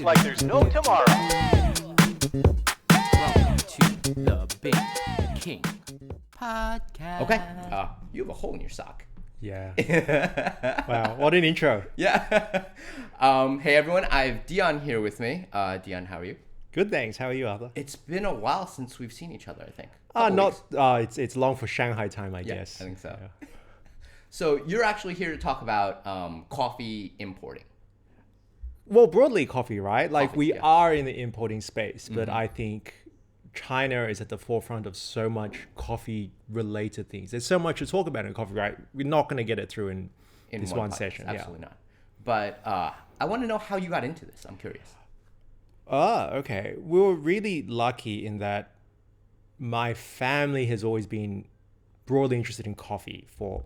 like there's no tomorrow. Welcome to the BingKing podcast. Okay. You have a hole in your sock. Yeah. Wow, what an intro. Yeah. Hey everyone, I have Dion here with me. Dion, how are you? Good, thanks. How are you, Arthur? It's been a while since we've seen each other, I think. It's long for Shanghai time, I Yeah, guess. I think so. Yeah. So you're actually here to talk about coffee importing. Well, broadly coffee, right? Like Coffee, we yeah. are in the importing space, but I think China is at the forefront of so much coffee related things. There's so much to talk about in coffee, right? We're not going to get it through in this one podcast. session. Absolutely not. But I want to know how you got into this. I'm curious. Okay. We were really lucky in that my family has always been broadly interested in coffee for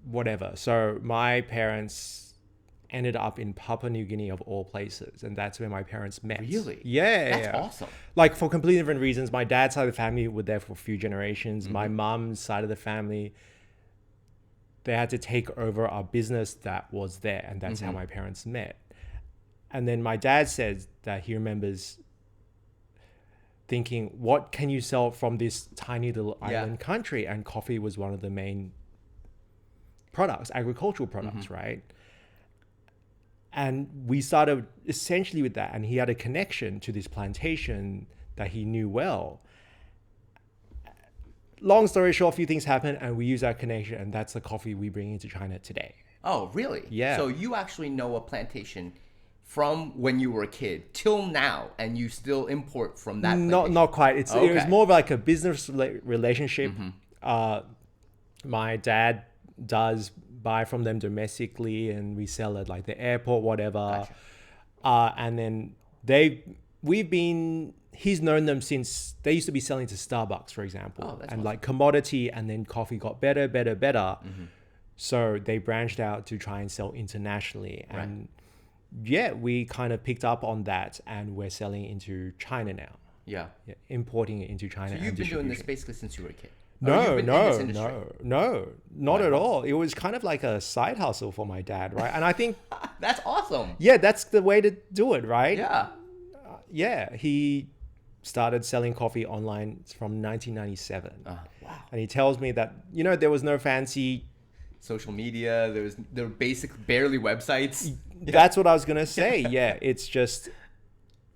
whatever. So my parents ended up in Papua New Guinea of all places, and that's where my parents met. Really? Yeah. That's awesome. Like for completely different reasons. My dad's side of the family were there for a few generations. My mom's side of the family, they had to take over our business that was there, and that's how my parents met. And then my dad said that he remembers thinking, what can you sell from this tiny little island country? And coffee was one of the main products, agricultural products, right? And we started essentially with that. And he had a connection to this plantation that he knew well. Long story short, a few things happened and we used that connection, and that's the coffee we bring into China today. Oh, really? Yeah. So you actually know a plantation from when you were a kid till now, and you still import from that plantation? Not quite. It was Okay. more of like a business relationship. My dad does buy from them domestically, and we sell at like the airport, whatever. Gotcha. And then he's known them since they used to be selling to Starbucks, for example. Oh, that's and awesome. like commodity, and then coffee got better. So they branched out to try and sell internationally. And yeah, we kind of picked up on that, and we're selling into China now. Yeah. Yeah, importing it into China. So you've been doing this distribution. basically since you were a kid? Or you've No, been in this industry? not at all. It was kind of like a side hustle for my dad, right? And I think, That's awesome. yeah, that's the way to do it, right? Yeah. Yeah, he started selling coffee online from 1997. Wow. And he tells me that, there was no fancy... Social media, there were barely websites. That's what I was going to say. Yeah, it's just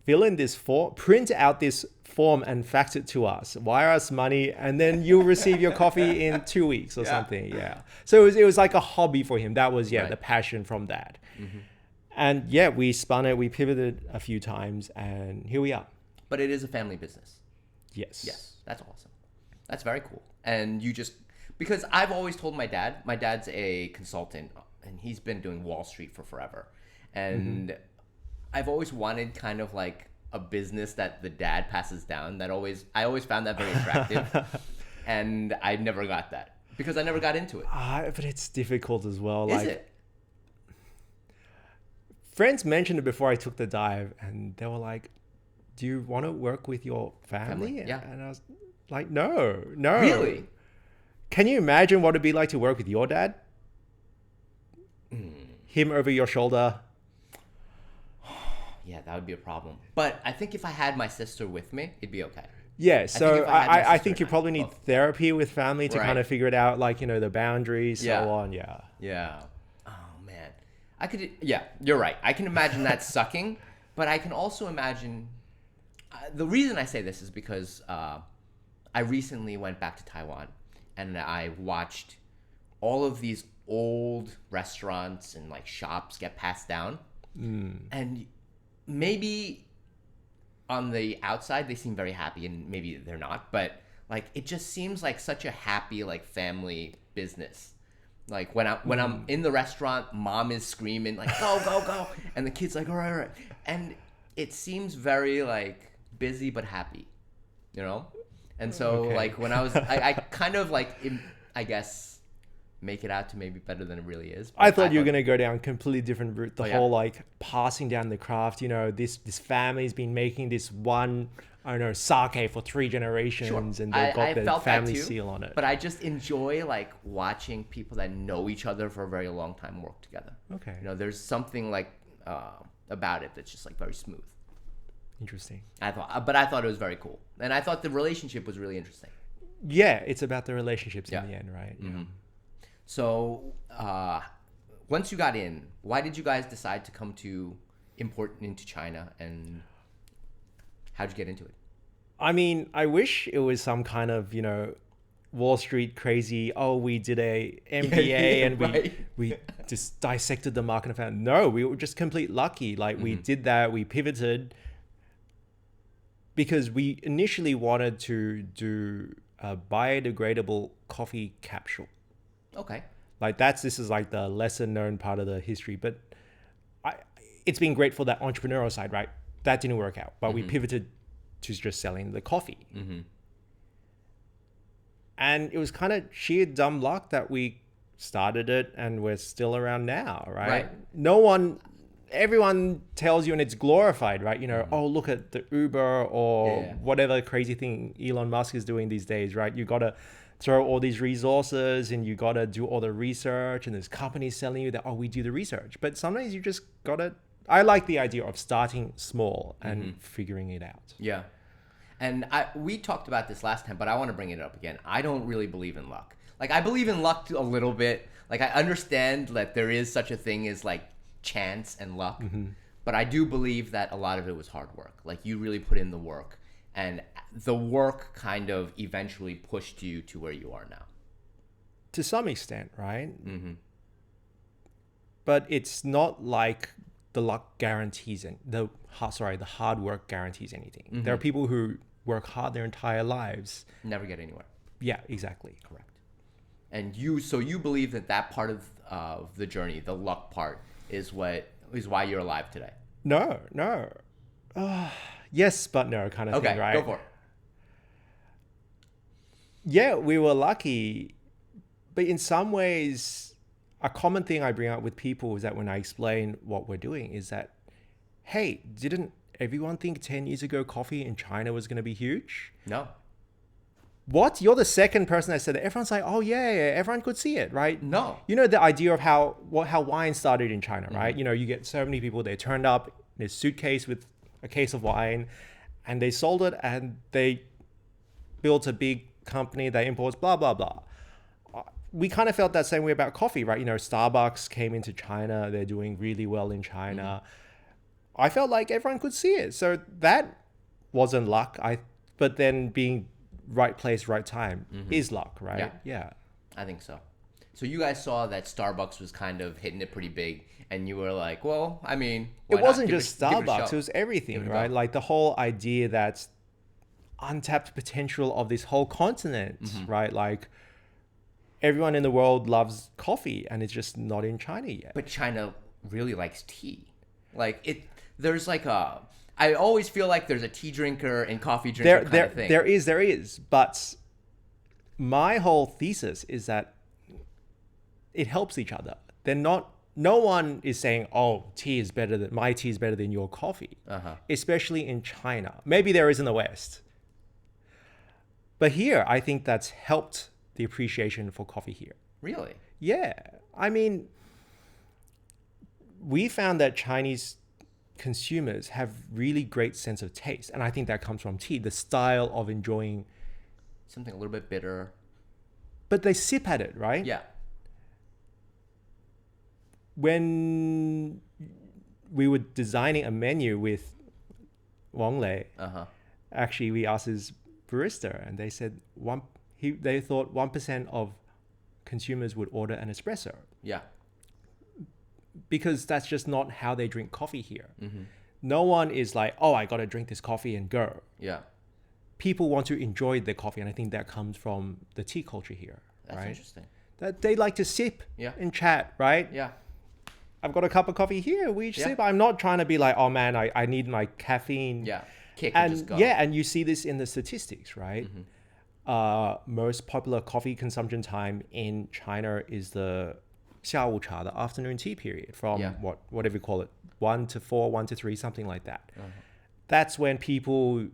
fill in this form, print out this form and fax it to us, wire us money, and then you'll receive your coffee in 2 weeks or something. Yeah. So it was like a hobby for him. That was, the passion from that. And yeah, we spun it, we pivoted a few times, and here we are. But it is a family business. Yes. That's awesome. That's very cool. And because I've always told my dad's a consultant, and he's been doing Wall Street for forever. And I've always wanted kind of like a business that the dad passes down. I always found that very attractive. And I never got that because I never got into it. But it's difficult as well. Is it? Friends mentioned it before I took the dive, and they were like, do you want to work with your family? Yeah. And I was like, no. Really? Can you imagine what it'd be like to work with your dad? Him over your shoulder. Yeah, that would be a problem. But I think if I had my sister with me, it'd be okay. Yeah, so if I had my I sister think you and I probably need both. therapy with family to Right. kind of figure it out, like, the boundaries, so on. Yeah. Yeah. Oh man. You're right. I can imagine that sucking, but I can also imagine the reason I say this is because I recently went back to Taiwan and I watched all of these old restaurants and like shops get passed down. And maybe on the outside they seem very happy, and maybe they're not, but like it just seems like such a happy like family business. Like when I'm in the restaurant, mom is screaming like go, and the kid's like all right, and it seems very like busy but happy, and so Okay. like when I kind of like I guess make it out to maybe better than it really is. I thought you were going to go down a completely different route. The yeah. whole like passing down the craft, this family's been making this one, I don't know, sake for 3 generations, and they've got the family seal on it. But I just enjoy like watching people that know each other for a very long time work together. Okay. There's something like about it that's just like very smooth. Interesting. I thought it was very cool, and I thought the relationship was really interesting. Yeah, it's about the relationships Yeah. in the end, right? Mm-hmm. So once you got in, why did you guys decide to come to import into China, and how'd you get into it? I mean, I wish it was some kind of, Wall Street crazy, oh, we did a MBA and right. we just dissected the market and found, no, we were just complete lucky. Like we did that, we pivoted because we initially wanted to do a biodegradable coffee capsule. Okay. Like this is like the lesser known part of the history, but it's been great for that entrepreneurial side, right? That didn't work out, but we pivoted to just selling the coffee. And it was kind of sheer dumb luck that we started it and we're still around now, right? Everyone tells you and it's glorified, right? Oh, look at the Uber or whatever crazy thing Elon Musk is doing these days, right? You got to throw all these resources and you got to do all the research and there's companies selling you that, oh, we do the research. But sometimes you just got to, I like the idea of starting small and figuring it out. Yeah. And we talked about this last time, but I want to bring it up again. I don't really believe in luck. Like, I believe in luck a little bit. Like, I understand that there is such a thing as, like, chance and luck. But I do believe that a lot of it was hard work. Like, you really put in the work. And the work kind of eventually pushed you to where you are now. To some extent, right? But it's not like the luck guarantees the hard work guarantees anything. There are people who work hard their entire lives, never get anywhere. Yeah, exactly. Correct. And so you believe that part of the journey, the luck part, is why you're alive today. No. Yes, but no kind of thing, right? Okay, go for it. Yeah, we were lucky, but in some ways, a common thing I bring up with people is that when I explain what we're doing is that, hey, didn't everyone think 10 years ago coffee in China was going to be huge? No. What? You're the second person that said that. Everyone's like, oh yeah, everyone could see it, right? No. The idea of how wine started in China, right? You get so many people, they turned up in a suitcase with a case of wine and they sold it and they built a big company that imports blah, blah, blah. We kind of felt that same way about coffee, right? Starbucks came into China. They're doing really well in China. I felt like everyone could see it. So that wasn't luck. But then being right place, right time is luck, right? Yeah. I think so. So you guys saw that Starbucks was kind of hitting it pretty big and you were like, well, I mean, it wasn't just Starbucks. It was everything, right? Like the whole idea that untapped potential of this whole continent, right? Like, everyone in the world loves coffee and it's just not in China yet. But China really likes tea. There's like I always feel like there's a tea drinker and coffee drinker kind of thing. There is. But my whole thesis is that it helps each other. No one is saying, oh, my tea is better than your coffee. Especially in China. Maybe there is in the West. But here, I think that's helped the appreciation for coffee here. Really? Yeah. I mean, we found that Chinese consumers have really great sense of taste. And I think that comes from tea, the style of enjoying something a little bit bitter. But they sip at it, right? Yeah. When we were designing a menu with Wong, actually we asked his barista and they said they thought 1% of consumers would order an espresso. Yeah. Because that's just not how they drink coffee here. No one is like, oh, I got to drink this coffee and go. Yeah. People want to enjoy their coffee. And I think that comes from the tea culture here. That's right? Interesting. That they like to sip and chat, right? Yeah. I've got a cup of coffee here. We sip. I'm not trying to be like, oh man, I need my caffeine. Yeah. Kick and just go. Yeah, and you see this in the statistics, right? Most popular coffee consumption time in China is the 下午茶, the afternoon tea period, from whatever you call it, 1 to 4, 1 to 3, something like that. That's when people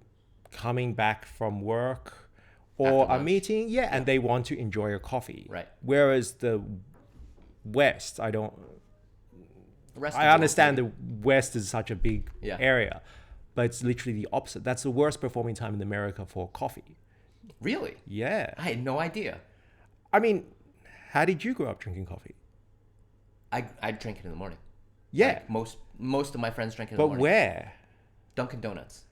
coming back from work or a meeting, and they want to enjoy a coffee. Right. Whereas the West, rest of I the world, understand maybe. the West is such a big Yeah. area, but it's literally the opposite. That's the worst performing time in America for coffee. Really? Yeah. I had no idea. I mean, how did you grow up drinking coffee? I drink it in the morning. Yeah. Like most of my friends drink it in the But morning. where? Dunkin' Donuts.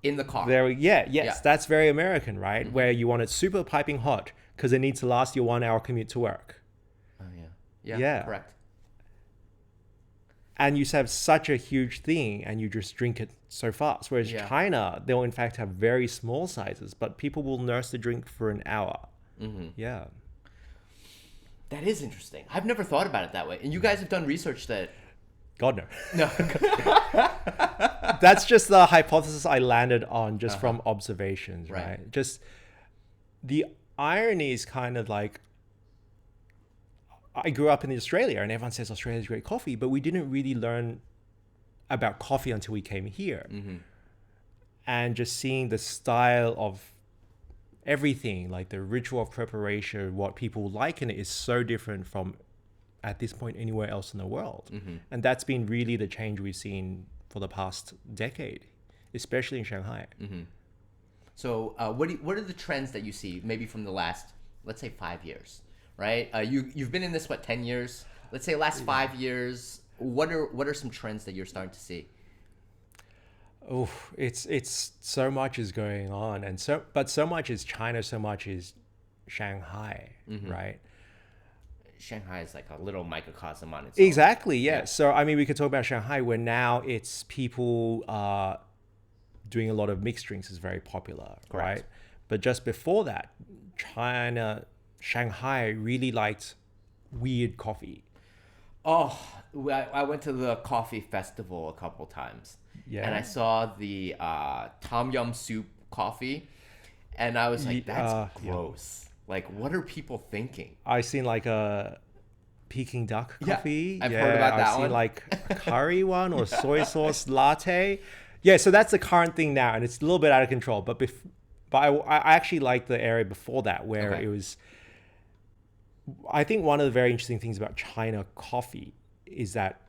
In the car. Yes, Yeah. that's very American, right? Where you want it super piping hot because it needs to last your 1 hour commute to work. Oh, yeah. Yeah, Yeah. correct. And you have such a huge thing and you just drink it so fast. Whereas Yeah. China, they'll in fact have very small sizes, but people will nurse the drink for an hour. Yeah. That is interesting. I've never thought about it that way. And you guys have done research that... God, no. No. That's just the hypothesis I landed on just from observations, Right. right? Just the irony is kind of like, I grew up in Australia and everyone says Australia's great coffee, but we didn't really learn about coffee until we came here. And just seeing the style of everything, like the ritual of preparation, what people like in it is so different from at this point anywhere else in the world. And that's been really the change we've seen for the past decade, especially in Shanghai. So what are the trends that you see maybe from the last, let's say 5 years, right? You've been in this, 10 years? Let's say last 5 years. What are some trends that you're starting to see? Oh, it's so much is going on, and so much is China, so much is Shanghai, right? Shanghai is like a little microcosm on its own. Exactly, yeah. So I mean, we could talk about Shanghai, where now it's people doing a lot of mixed drinks is very popular, right? But just before that, Shanghai really liked weird coffee. Oh, I went to the coffee festival a couple times. Yeah. And I saw the tom yum soup coffee, and I was like, that's gross. Like, what are people thinking? I seen like a Peking duck coffee. I've heard about that I've seen one. like a curry one or soy sauce latte. Yeah, so that's the current thing now, and it's a little bit out of control. But I actually like the area before that where it was. I think one of the very interesting things about China coffee is that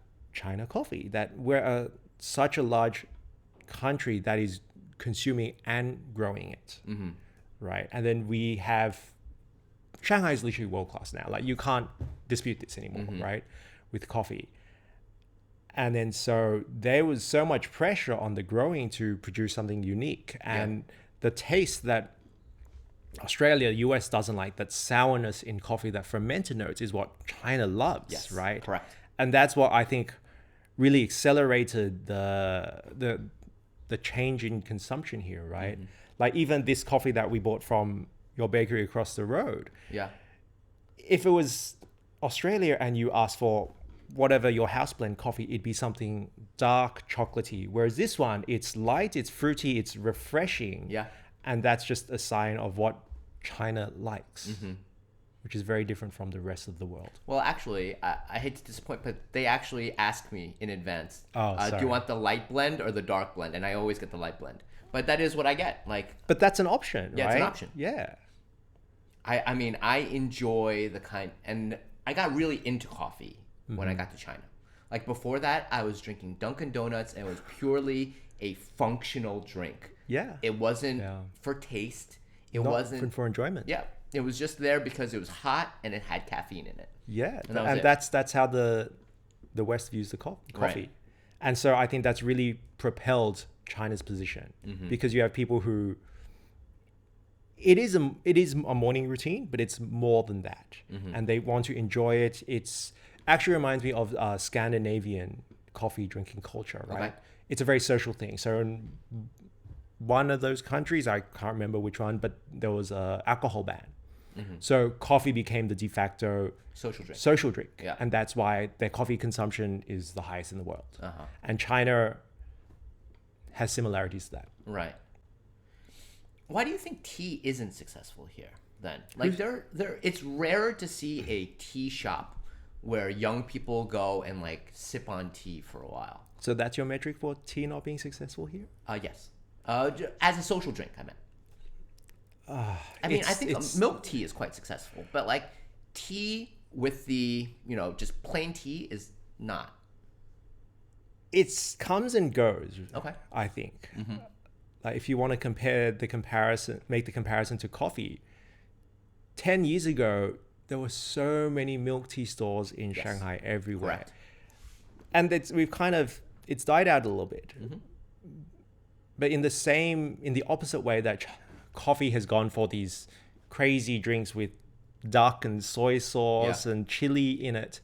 we're such a large country that is consuming and growing it, right? And then we have Shanghai is literally world class now. Like you can't dispute this anymore, right? With coffee. And then so there was so much pressure on the growing to produce something unique, and the taste that Australia, US doesn't like, that sourness in coffee, that fermented notes, is what China loves, right? Correct. And that's what I think really accelerated the change in consumption here, right? Like even this coffee that we bought from your bakery across the road. Yeah. If it was Australia and you asked for whatever your house blend coffee, it'd be something dark, chocolatey. Whereas this one, it's light, it's fruity, it's refreshing. Yeah. And that's just a sign of what China likes, which is very different from the rest of the world. Well, actually, I hate to disappoint, but they actually ask me in advance, Oh, do sorry. you want the light blend or the dark blend? And I always get the light blend. But that is what I get. Like, But that's an option, Yeah, right? it's an option. Yeah. I mean, I enjoy the kind, and I got really into coffee when I got to China. Like before that, I was drinking Dunkin' Donuts, and it was purely a functional drink. Yeah. It wasn't Yeah. for taste. It Not wasn't for enjoyment. Yeah, it was just there because it was hot and it had caffeine in it. Yeah, And that was it. that's how the West views the coffee. Right. And so I think that's really propelled China's position, because you have people who it is a morning routine, but it's more than that, and they want to enjoy it. It's actually reminds me of Scandinavian coffee drinking culture, right? Okay. It's a very social thing. So in one of those countries, I can't remember which one, but there was a alcohol ban. So coffee became the de facto Social drink. Yeah. and that's why their coffee consumption is the highest in the world. Uh-huh. And China has similarities to that. Right. Why do you think tea isn't successful here then? Like it's rarer to see a tea shop where young people go and like sip on tea for a while. So that's your metric for tea not being successful here? Yes. As a social drink, I meant. I mean, I think milk tea is quite successful, but like tea with the, just plain tea is not. It comes and goes. Okay. I think. Like if you want to make the comparison to coffee, 10 years ago, there were so many milk tea stores in Shanghai everywhere. Correct. And it's died out a little bit. But in the opposite way that coffee has gone for these crazy drinks with duck and soy sauce and chili in it,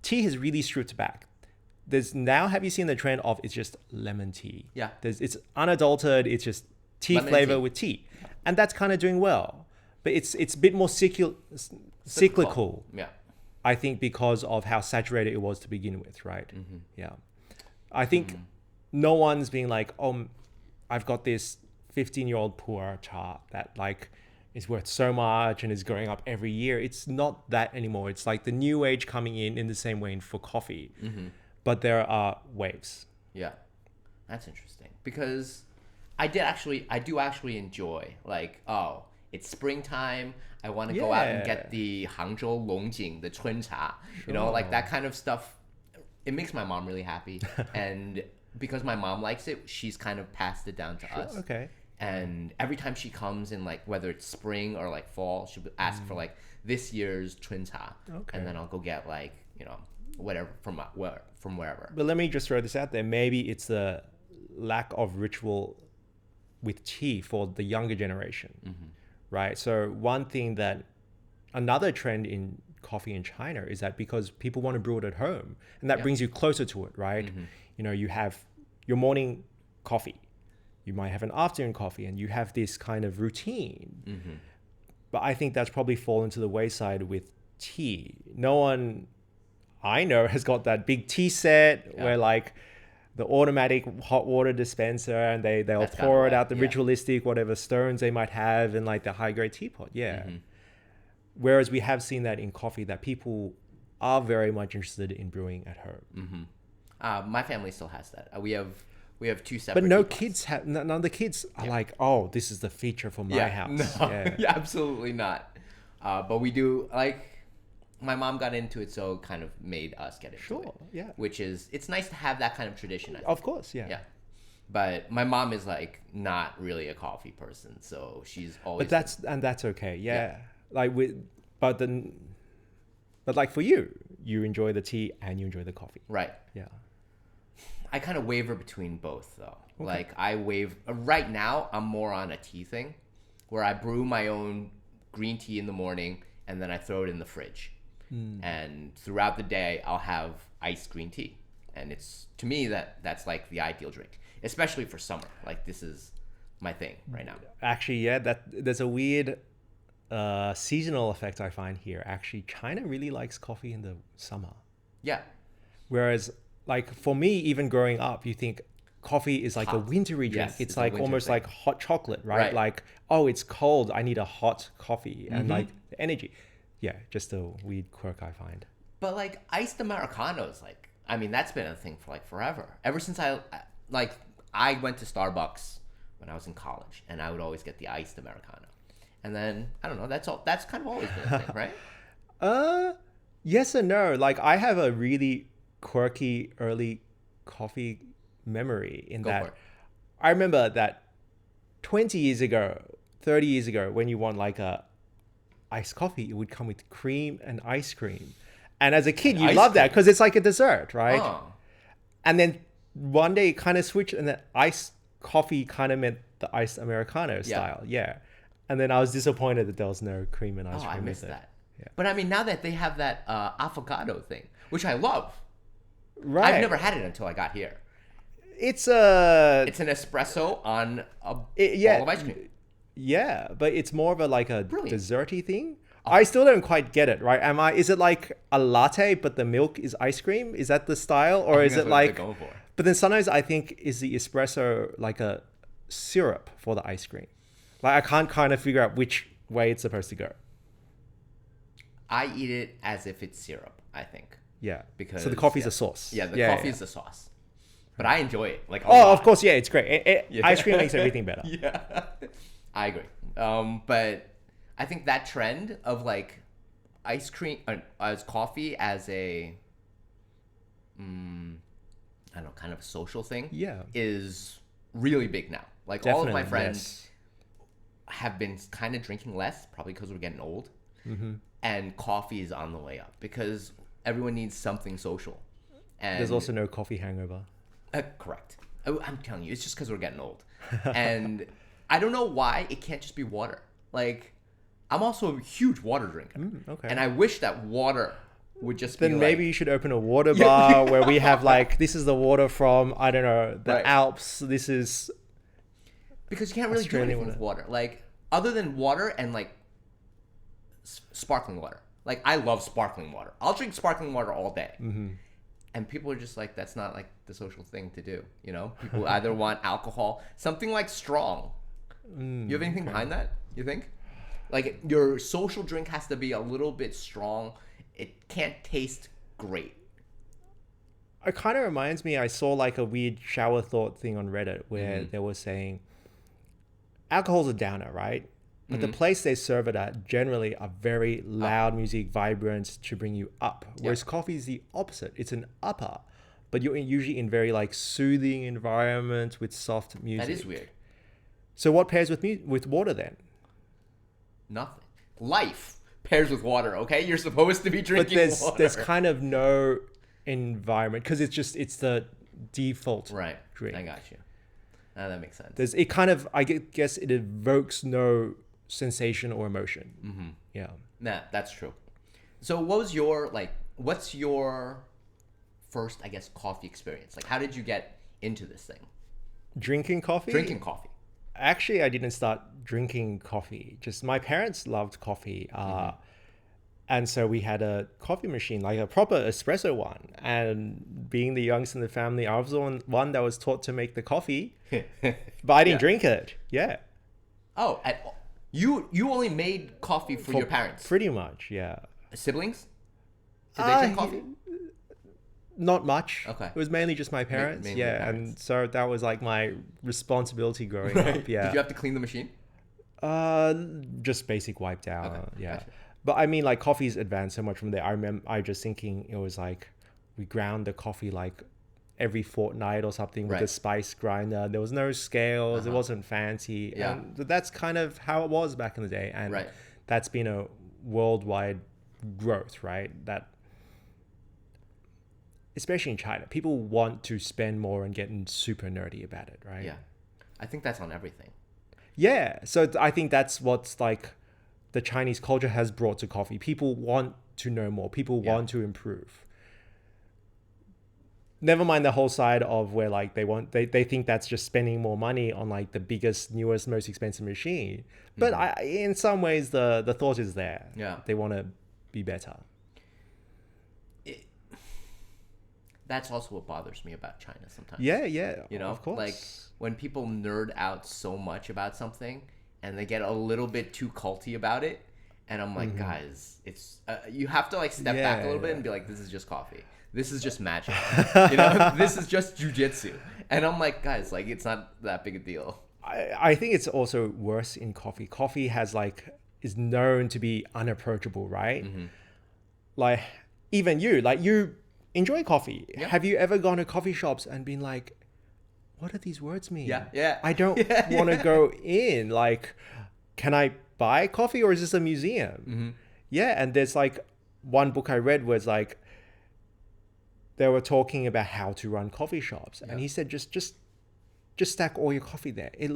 tea has really stripped back. Have you seen the trend of it's just lemon tea? Yeah. It's unadulterated, it's just tea Lemon flavor tea. with tea. And that's kind of doing well. But it's a bit more cyclical. Yeah. I think because of how saturated it was to begin with, right? Yeah. I think no one's being like, oh, I've got this 15-year-old pu'er cha that like is worth so much and is going up every year. It's not that anymore. It's like the new age coming in the same way for coffee. But there are waves. Yeah. That's interesting because I do actually enjoy like, oh, it's springtime. I want to go out and get the Hangzhou Longjing, the Chun Cha, you know, like that kind of stuff. It makes my mom really happy. And because my mom likes it, she's kind of passed it down to us. Okay. And every time she comes in, like whether it's spring or like fall, she'll ask for like this year's Chun Cha. Okay. And then I'll go get like, you know, whatever from wherever. But let me just throw this out there. Maybe it's the lack of ritual with tea for the younger generation, right? So another trend in coffee in China is that because people want to brew it at home, and that brings you closer to it, right? You know, you have your morning coffee, you might have an afternoon coffee, and you have this kind of routine. But I think that's probably fallen to the wayside with tea. No one I know has got that big tea set where like the automatic hot water dispenser and they'll pour it out the ritualistic whatever stones they might have in like the high grade teapot. Whereas we have seen that in coffee that people are very much interested in brewing at home. My family still has that. We have two separate. But none of the kids are like, oh, this is the feature for my house. No, absolutely not. But we do like. My mom got into it, so kind of made us get into it. Which is, it's nice to have that kind of tradition. I think. Of course, yeah. But my mom is like not really a coffee person, so she's always. But that's okay. Like but like for you enjoy the tea and you enjoy the coffee. Right. Yeah. I kind of waver between both though. Okay. Like right now I'm more on a tea thing, where I brew my own green tea in the morning and then I throw it in the fridge. And throughout the day I'll have iced green tea, and it's to me that's like the ideal drink, especially for summer. Like this is my thing right now. Actually, there's a weird seasonal effect I find here. Actually, China really likes coffee in the summer. Whereas like for me, even growing up, you think coffee is like a wintry drink. It's like almost thing. Like hot chocolate, right? Like, oh, it's cold, I need a hot coffee, and like the energy. Just a weird quirk I find. But like iced Americanos, like, I mean, that's been a thing for like forever. Ever since I went to Starbucks when I was in college, and I would always get the iced Americano. And then, I don't know, that's kind of always been a thing, right? Yes and no. Like I have a really quirky early coffee memory in that I remember that 20 years ago, 30 years ago, when you want like a iced coffee, it would come with cream and ice cream. And as a kid, you love that because it's like a dessert, right? And then one day it kind of switched, and then iced coffee kind of meant the iced Americano style. And then I was disappointed that there was no cream and ice cream. I missed that. But I mean, now that they have that avocado thing, which I love. Right. I've never had it until I got here. It's an espresso on a ball of ice cream. Yeah, but it's more of a desserty thing. I still don't quite get it, right? Is it like a latte but the milk is ice cream? Is that the style, or is it like? But then sometimes I think is the espresso like a syrup for the ice cream? Like I can't kind of figure out which way it's supposed to go. I eat it as if it's syrup, I think. Yeah. Because so the coffee's a sauce. Yeah, the coffee is the sauce. But I enjoy it. Like of course, yeah, it's great. Ice cream makes everything better. I agree. But I think that trend of like ice cream as coffee as a I I don't know, kind of a social thing, Yeah. is really big now. Like all of my Definitely, friends have been kind of drinking less, probably because we're getting old, and coffee is on the way up because everyone needs something social. And There's also no coffee hangover. correct. I'm telling you, it's just because we're getting old, and I don't know why it can't just be water. Like, I'm also a huge water drinker, Okay. and I wish that water would just Then be maybe like, you should open a water bar where we have like, this is the water from, I don't know, the Right. Alps. This is because you can't really do Australian anything with water. Like, other than water and like sparkling water. Like, I love sparkling water. I'll drink sparkling water all day. And people are just like, that's not like the social thing to do. You know, people either want alcohol, something like strong. You have anything behind that? You think? Like, your social drink has to be a little bit strong. It can't taste great. it kind of reminds me, I saw like a weird shower thought thing on Reddit where they were saying alcohol's a downer, right? But the place they serve it at generally are very loud music, vibrant to bring you up. Whereas coffee is the opposite. It's an upper, but you're usually in very like soothing environment with soft music. That is weird. So what pairs with water then? Nothing. Life pairs with water, okay? You're supposed to be But drinking water. there's kind of no environment because it's the default Right. drink. I got you. That makes sense. It kind of, I guess it evokes no sensation or emotion. Yeah. Nah, that's true. So what's your first, I guess, coffee experience? Like, how did you get into this thing? Drinking coffee? Drinking coffee. Actually, I didn't start drinking coffee. Just my parents loved coffee. And so we had a coffee machine, like a proper espresso one. And being the youngest in the family, I was the one that was taught to make the coffee, but I didn't drink it. Yeah. Oh, you only made coffee for your parents? Pretty much, yeah. Siblings? Did they drink coffee? Not much. Okay. It was mainly just my parents. mainly yeah. parents. And so that was like my responsibility growing up. Yeah. Did you have to clean the machine? Just basic wipe down. Okay, Yeah. gotcha. But I mean, like coffee's advanced so much from there. I just thinking it was like we ground the coffee like every fortnight or something with a Right. spice grinder. There was no scales. It wasn't fancy. Yeah. And that's kind of how it was back in the day. And Right. that's been a worldwide growth, right? That especially in China, people want to spend more and getting super nerdy about it, right? Yeah. I think that's on everything. Yeah. So I think that's what's like the Chinese culture has brought to coffee. People want to know more. People want to improve. Never mind the whole side of where like they think that's just spending more money on like the biggest, newest, most expensive machine. But in some ways the thought is there. Yeah. They want to be better. That's also what bothers me about China sometimes. Yeah, yeah. You know, of course. like when people nerd out so much about something and they get a little bit too culty about it, and I'm like, guys, it's you have to like step back a little bit and be like, this is just coffee. This is just magic. You know, this is just jujitsu. And I'm like, guys, like it's not that big a deal. I think it's also worse in coffee. Coffee is known to be unapproachable, right? Like even you enjoy coffee. Yeah. Have you ever gone to coffee shops and been like, what do these words mean? Yeah. I don't want to go in. Like, can I buy coffee or is this a museum? Yeah. And there's like one book I read was like, they were talking about how to run coffee shops. And he said, just stack all your coffee there. It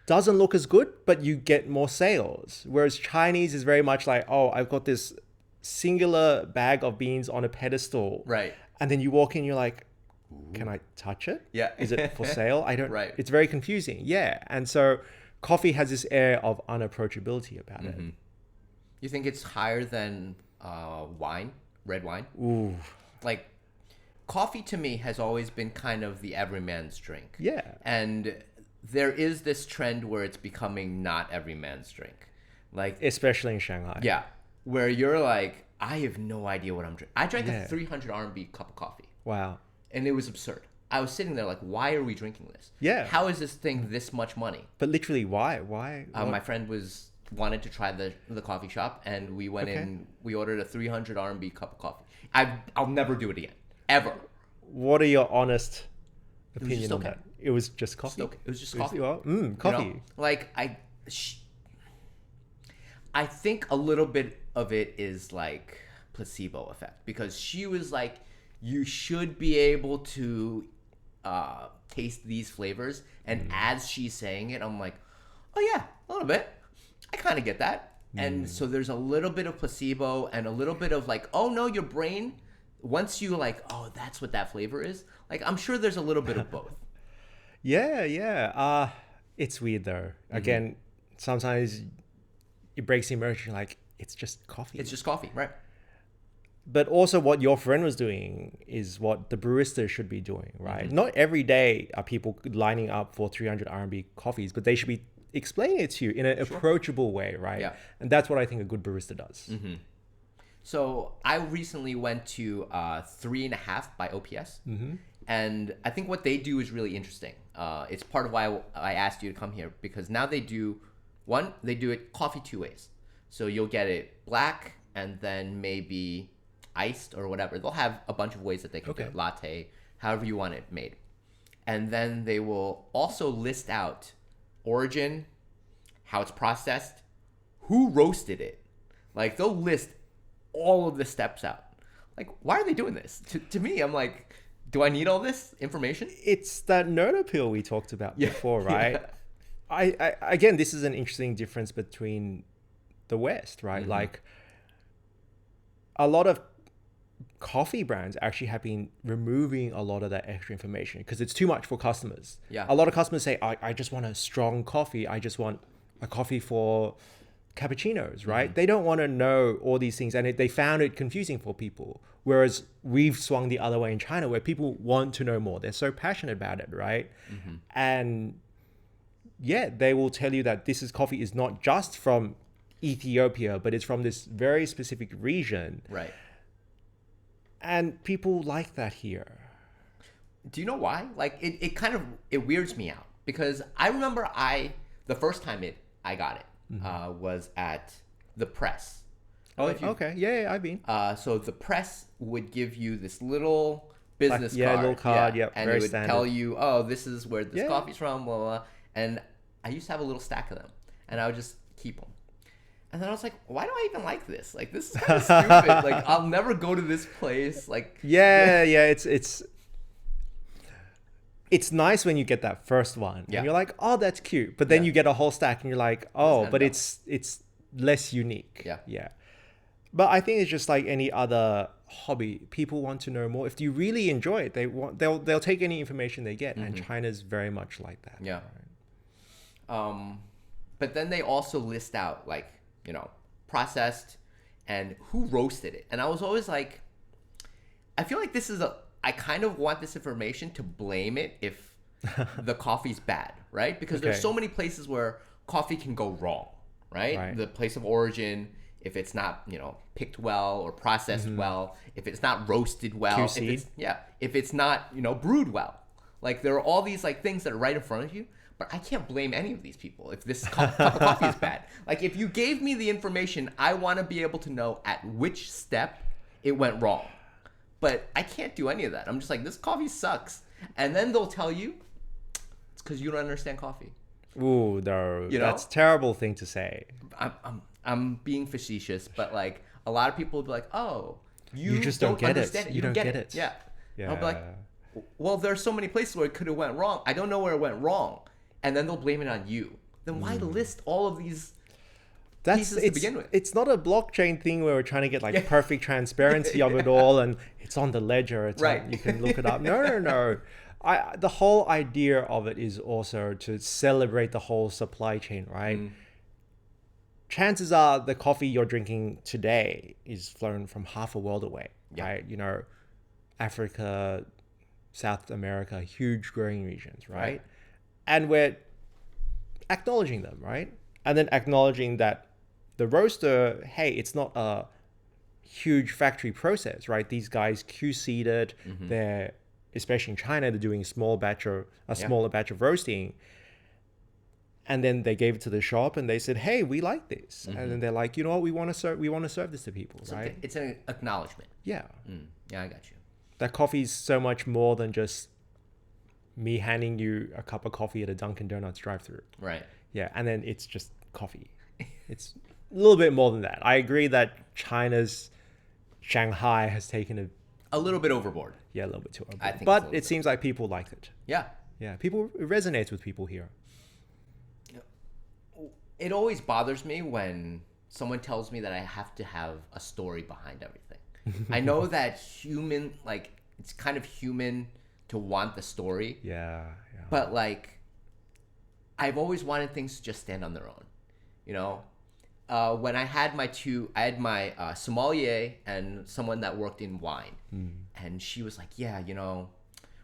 doesn't look as good, but you get more sales. Whereas Chinese is very much like, oh, I've got this singular bag of beans on a pedestal. Right. And then you walk in, you're like, can I touch it? Yeah. Is it for sale? I don't. Right. It's very confusing. Yeah. And so coffee has this air of unapproachability about it. You think it's higher than wine, red wine? Ooh. Like, coffee to me has always been kind of the everyman's drink. Yeah. And there is this trend where it's becoming not every man's drink. Like, Especially in Shanghai. yeah, where you're like, I have no idea what I'm drinking. I drank Yeah. a 300 RMB cup of coffee, Wow. and it was absurd. I was sitting there like, why are we drinking this? Yeah. How is this thing this much money? But literally, why? Why? My friend wanted to try the coffee shop, and we went in. We ordered a 300 RMB cup of coffee. I'll never do it again, ever. what are your honest was opinion just on okay. that? It was just coffee. Okay. It was just coffee. Coffee. You know, like I think a little bit of it is like placebo effect because she was like, you should be able to taste these flavors, and as she's saying it, I'm like, oh yeah, a little bit. I kind of get that. And so there's a little bit of placebo and a little bit of like, oh no, your brain, once you like, oh, that's what that flavor is. Like, I'm sure there's a little bit of both. Yeah. It's weird though. Again, sometimes it breaks the immersion. Like, it's just coffee. It's just coffee, right? But also what your friend was doing is what the barista should be doing, right? Not every day are people lining up for 300 RMB coffees, but they should be explaining it to you in an approachable way, right? Yeah. And that's what I think a good barista does. So I recently went to 3.5 by OPS. And I think what they do is really interesting. It's part of why I asked you to come here, because now they do it coffee two ways. So you'll get it black and then maybe iced or whatever. They'll have a bunch of ways that they can do it, latte, however you want it made. And then they will also list out origin, how it's processed, who roasted it. Like, they'll list all of the steps out. Like, why are they doing this? To me, I'm like, do I need all this information? It's that nerd appeal we talked about before, right? I again, this is an interesting difference between the West, right? Like, a lot of coffee brands actually have been removing a lot of that extra information because it's too much for customers. Yeah. A lot of customers say, I just want a strong coffee. I just want a coffee for cappuccinos, right? They don't want to know all these things, and they found it confusing for people. Whereas we've swung the other way in China, where people want to know more. They're so passionate about it, right? And yeah, they will tell you that coffee is not just from Ethiopia, but it's from this very specific region. Right. And people like that here. Do you know why? Like, it kind of, it weirds me out because I remember the first time I got it was at the press. Okay. Yeah, I've been. So the press would give you this little business card. Yeah, little card. Yep, and very it would standard. tell you, oh, this is where this coffee's from, blah, blah, blah. And I used to have a little stack of them, and I would just keep them. And then I was like, why do I even like this? Like, this is kind of stupid. Like, I'll never go to this place. Like, it's nice when you get that first one. Yeah. And you're like, oh, that's cute. But then you get a whole stack and you're like, oh, but it's less unique. Yeah. Yeah. But I think it's just like any other hobby. People want to know more. If you really enjoy it, they'll take any information they get. And China's very much like that. Yeah. But then they also list out, like, you know, processed and who roasted it. And I was always like, I feel like I kind of want this information to blame it if the coffee's bad, right? Because there's so many places where coffee can go wrong, right? The place of origin, if it's not, you know, picked well or processed well, if it's not roasted well, if it's not, you know, brewed well. Like, there are all these like things that are right in front of you. But I can't blame any of these people if this cup of coffee is bad. Like, if you gave me the information, I want to be able to know at which step it went wrong. But I can't do any of that. I'm just like, this coffee sucks. And then they'll tell you, it's because you don't understand coffee. Ooh, no. You know? That's a terrible thing to say. I'm being facetious, but like, a lot of people will be like, oh, you just don't get understand it. You don't get it. Yeah. I'll be like, well, there's so many places where it could have went wrong. I don't know where it went wrong. And then they'll blame it on you. Then why list all of these pieces to begin with? It's not a blockchain thing where we're trying to get like perfect transparency of it all, and it's on the ledger. It's right. You can look it up. No. The whole idea of it is also to celebrate the whole supply chain, right? Chances are the coffee you're drinking today is flown from half a world away, right? You know, Africa, South America, huge growing regions, right? And we're acknowledging them, right? And then acknowledging that the roaster, hey, it's not a huge factory process, right? These guys QC'd it. They're, especially in China, they're doing a smaller batch of roasting. And then they gave it to the shop and they said, hey, we like this. And then they're like, you know what, we want to serve this to people, right? It's an acknowledgement. Yeah. Yeah, I got you. that coffee is so much more than just me handing you a cup of coffee at a Dunkin' Donuts drive-thru. Right. Yeah, and then it's just coffee. It's a little bit more than that. I agree that China's Shanghai has taken A little bit overboard. a little bit too overboard. I think it's a But little it bit. seems like people liked it. Yeah. Yeah, it resonates with people here. It always bothers me when someone tells me that I have to have a story behind everything. I know that it's kind of human to want the story, Yeah. but like, I've always wanted things to just stand on their own. You know, when I had my sommelier and someone that worked in wine, and she was like, yeah, you know,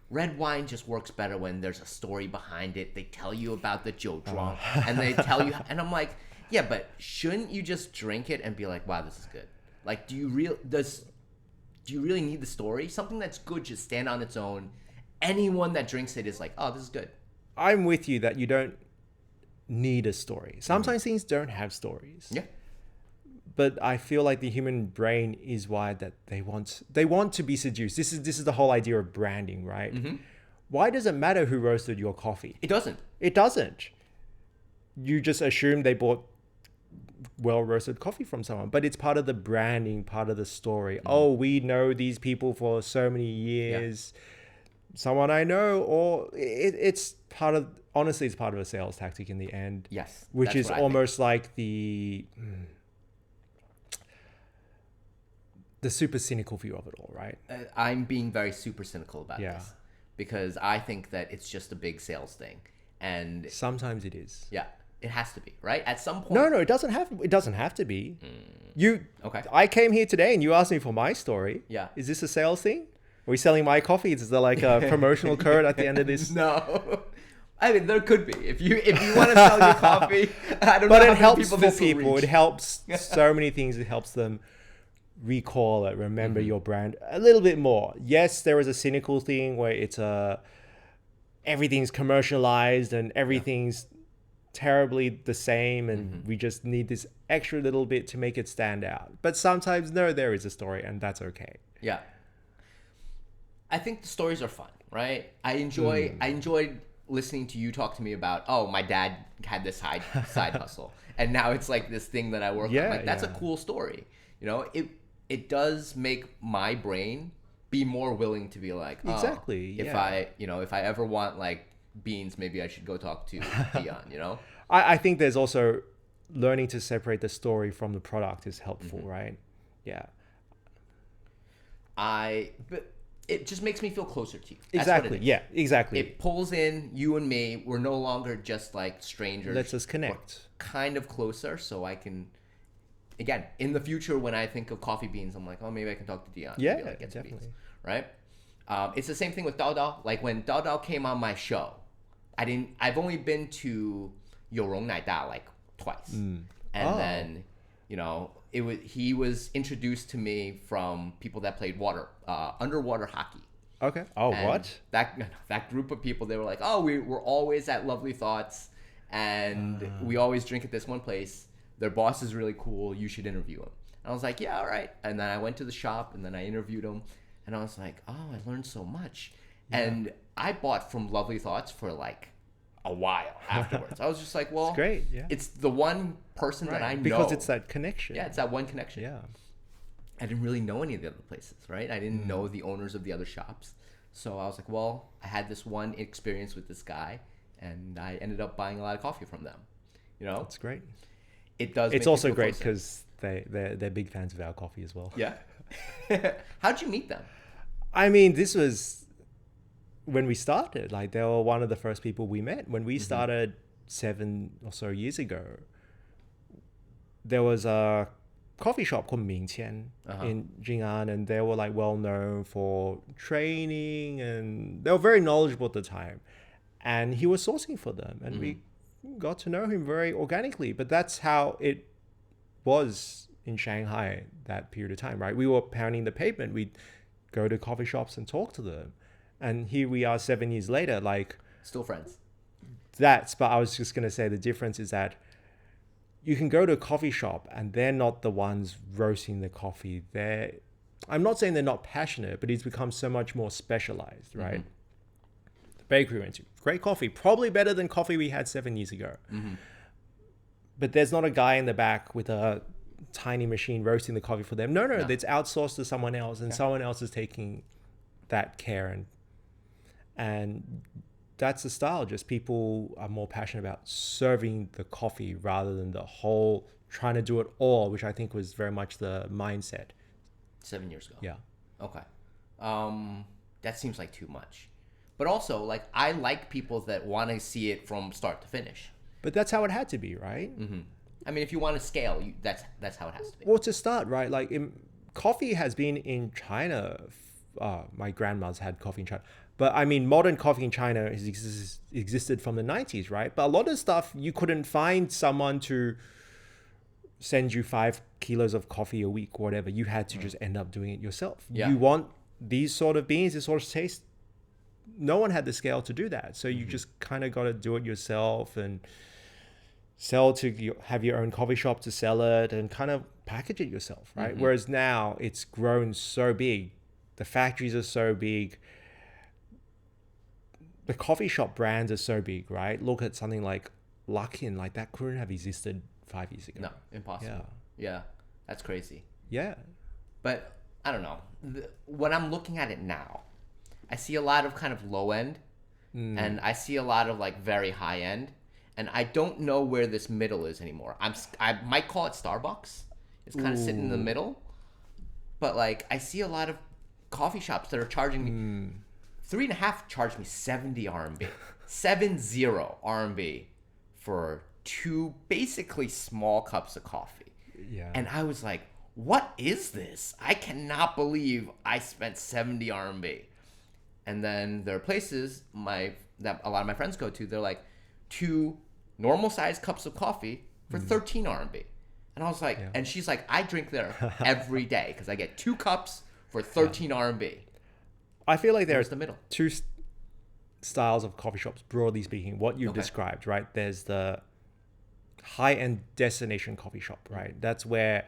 red wine just works better when there's a story behind it. They tell you about the jiu zhuang, and they tell you, and I'm like, yeah, but shouldn't you just drink it and be like, wow, this is good? Like, do you really need the story? Something that's good just stand on its own. Anyone that drinks it is like, oh, this is good. I'm with you that you don't need a story. Sometimes things don't have stories. Yeah. But I feel like the human brain is wired that they want to be seduced. This is the whole idea of branding, right? Why does it matter who roasted your coffee? It doesn't. It doesn't. You just assume they bought well roasted coffee from someone, but it's part of the branding, part of the story. Oh, we know these people for so many years. Someone I know, or it's part of, honestly, it's part of a sales tactic in the end. Yes. Which that's is what I think. almost like the super cynical view of it all, right? I'm being very super cynical about Yeah. this because I think that it's just a big sales thing, and Sometimes it is. yeah, it has to be, right? At some point. No, it doesn't have to be. Okay. I came here today and you asked me for my story. Yeah. Is this a sales thing? Are we selling my coffee? Is there like a promotional code at the end of this? No. I mean, there could be. If you want to sell your coffee, I don't know. But how it many helps people for this will people. reach. It helps so many things. It helps them recall it, remember your brand a little bit more. Yes, there is a cynical thing where it's everything's commercialized and everything's terribly the same, and we just need this extra little bit to make it stand out. But sometimes no, there is a story, and that's okay. Yeah. I think the stories are fun, right? I enjoyed listening to you talk to me about, oh, my dad had this side hustle, and now it's like this thing that I work on. Like, that's a cool story. You know, it does make my brain be more willing to be like, oh, Exactly, if yeah. if I ever want like beans, maybe I should go talk to Dion, you know? I think there's also learning to separate the story from the product is helpful, right? Yeah. But it just makes me feel closer to you. That's what Exactly. it is. Yeah, exactly. It pulls in you and me. We're no longer just like strangers. Lets us connect. We're kind of closer, so I can, again, in the future when I think of coffee beans, I'm like, oh, maybe I can talk to Dion. Yeah, Maybe, like, get some beans, definitely. right? It's the same thing with Dao Dao. Like when Dao Dao came on my show, I've only been to Yorong Nai Da like twice, and then, you know, he was introduced to me from people that played underwater hockey. Okay. Oh, And what? That group of people, they were like, oh, we're always at Lovely Thoughts, and we always drink at this one place. Their boss is really cool. You should interview him. And I was like, yeah, all right. And then I went to the shop, and then I interviewed him, and I was like, oh, I learned so much. Yeah. And I bought from Lovely Thoughts for like a while afterwards. I was just like, well, It's great. Yeah. it's the one person that I know. Because it's that connection. Yeah, it's that one connection. Yeah. I didn't really know any of the other places, right? I didn't know the owners of the other shops. So I was like, well, I had this one experience with this guy, and I ended up buying a lot of coffee from them. You know? It's great. It does. It's make me also feel great closer. because they're big fans of our coffee as well. Yeah. How'd you meet them? I mean, this was when we started. Like, they were one of the first people we met. When we started 7 or so years ago, there was a coffee shop called Mingqian in Jing'an, and they were like well known for training, and they were very knowledgeable at the time. And he was sourcing for them, and we got to know him very organically. But that's how it was in Shanghai that period of time, right? We were pounding the pavement. We'd go to coffee shops and talk to them. And here we are 7 years later, like... Still friends. But I was just going to say the difference is that you can go to a coffee shop and they're not the ones roasting the coffee. They're I'm not saying they're not passionate, but it's become so much more specialized, right? The bakery we went to, great coffee, probably better than coffee we had 7 years ago. But there's not a guy in the back with a tiny machine roasting the coffee for them. No, it's outsourced to someone else, and someone else is taking that care, and that's the style. Just people are more passionate about serving the coffee rather than the whole trying to do it all, which I think was very much the mindset 7 years ago. Yeah. Okay. That seems like too much. But also, like, I like people that want to see it from start to finish. But that's how it had to be, right? I mean, if you want to scale, that's how it has to be. Well, to start, right? Like, coffee has been in China. My grandma's had coffee in China. But I mean, modern coffee in China has existed from the 90s, right? But a lot of stuff, you couldn't find someone to send you 5 kilos of coffee a week, or whatever. You had to just end up doing it yourself. Yeah. You want these sort of beans, this sort of taste. No one had the scale to do that. So you just kind of got to do it yourself and have your own coffee shop to sell it and kind of package it yourself, right? Whereas now it's grown so big. The factories are so big. The coffee shop brands are so big, right? Look at something like Luckin, like that couldn't have existed 5 years ago. No, impossible. Yeah, that's crazy. Yeah. But I don't know. When I'm looking at it now, I see a lot of kind of low end, and I see a lot of like very high end, and I don't know where this middle is anymore. I might call it Starbucks. It's kind of sitting in the middle, but like I see a lot of coffee shops that are charging me 3.5 charged me 70 RMB, 70 RMB for 2 basically small cups of coffee. Yeah. And I was like, what is this? I cannot believe I spent 70 RMB. And then there are places that a lot of my friends go to. They're like 2 normal sized cups of coffee for 13 RMB. And I was like, and she's like, I drink there every day because I get 2 cups for 13 RMB. I feel like there's the middle. 2 styles of coffee shops, broadly speaking, what you've described, right? There's the high-end destination coffee shop, right? That's where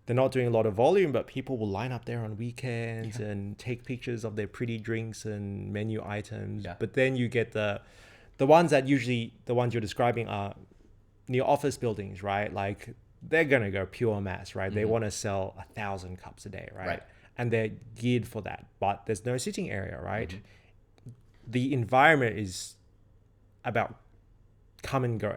they're not doing a lot of volume, but people will line up there on weekends and take pictures of their pretty drinks and menu items. Yeah. But then you get the ones that usually, the ones you're describing are near office buildings, right? Like they're going to go pure mass, right? They want to sell 1,000 cups a day, right? And they're geared for that, but there's no sitting area, right? The environment is about come and go,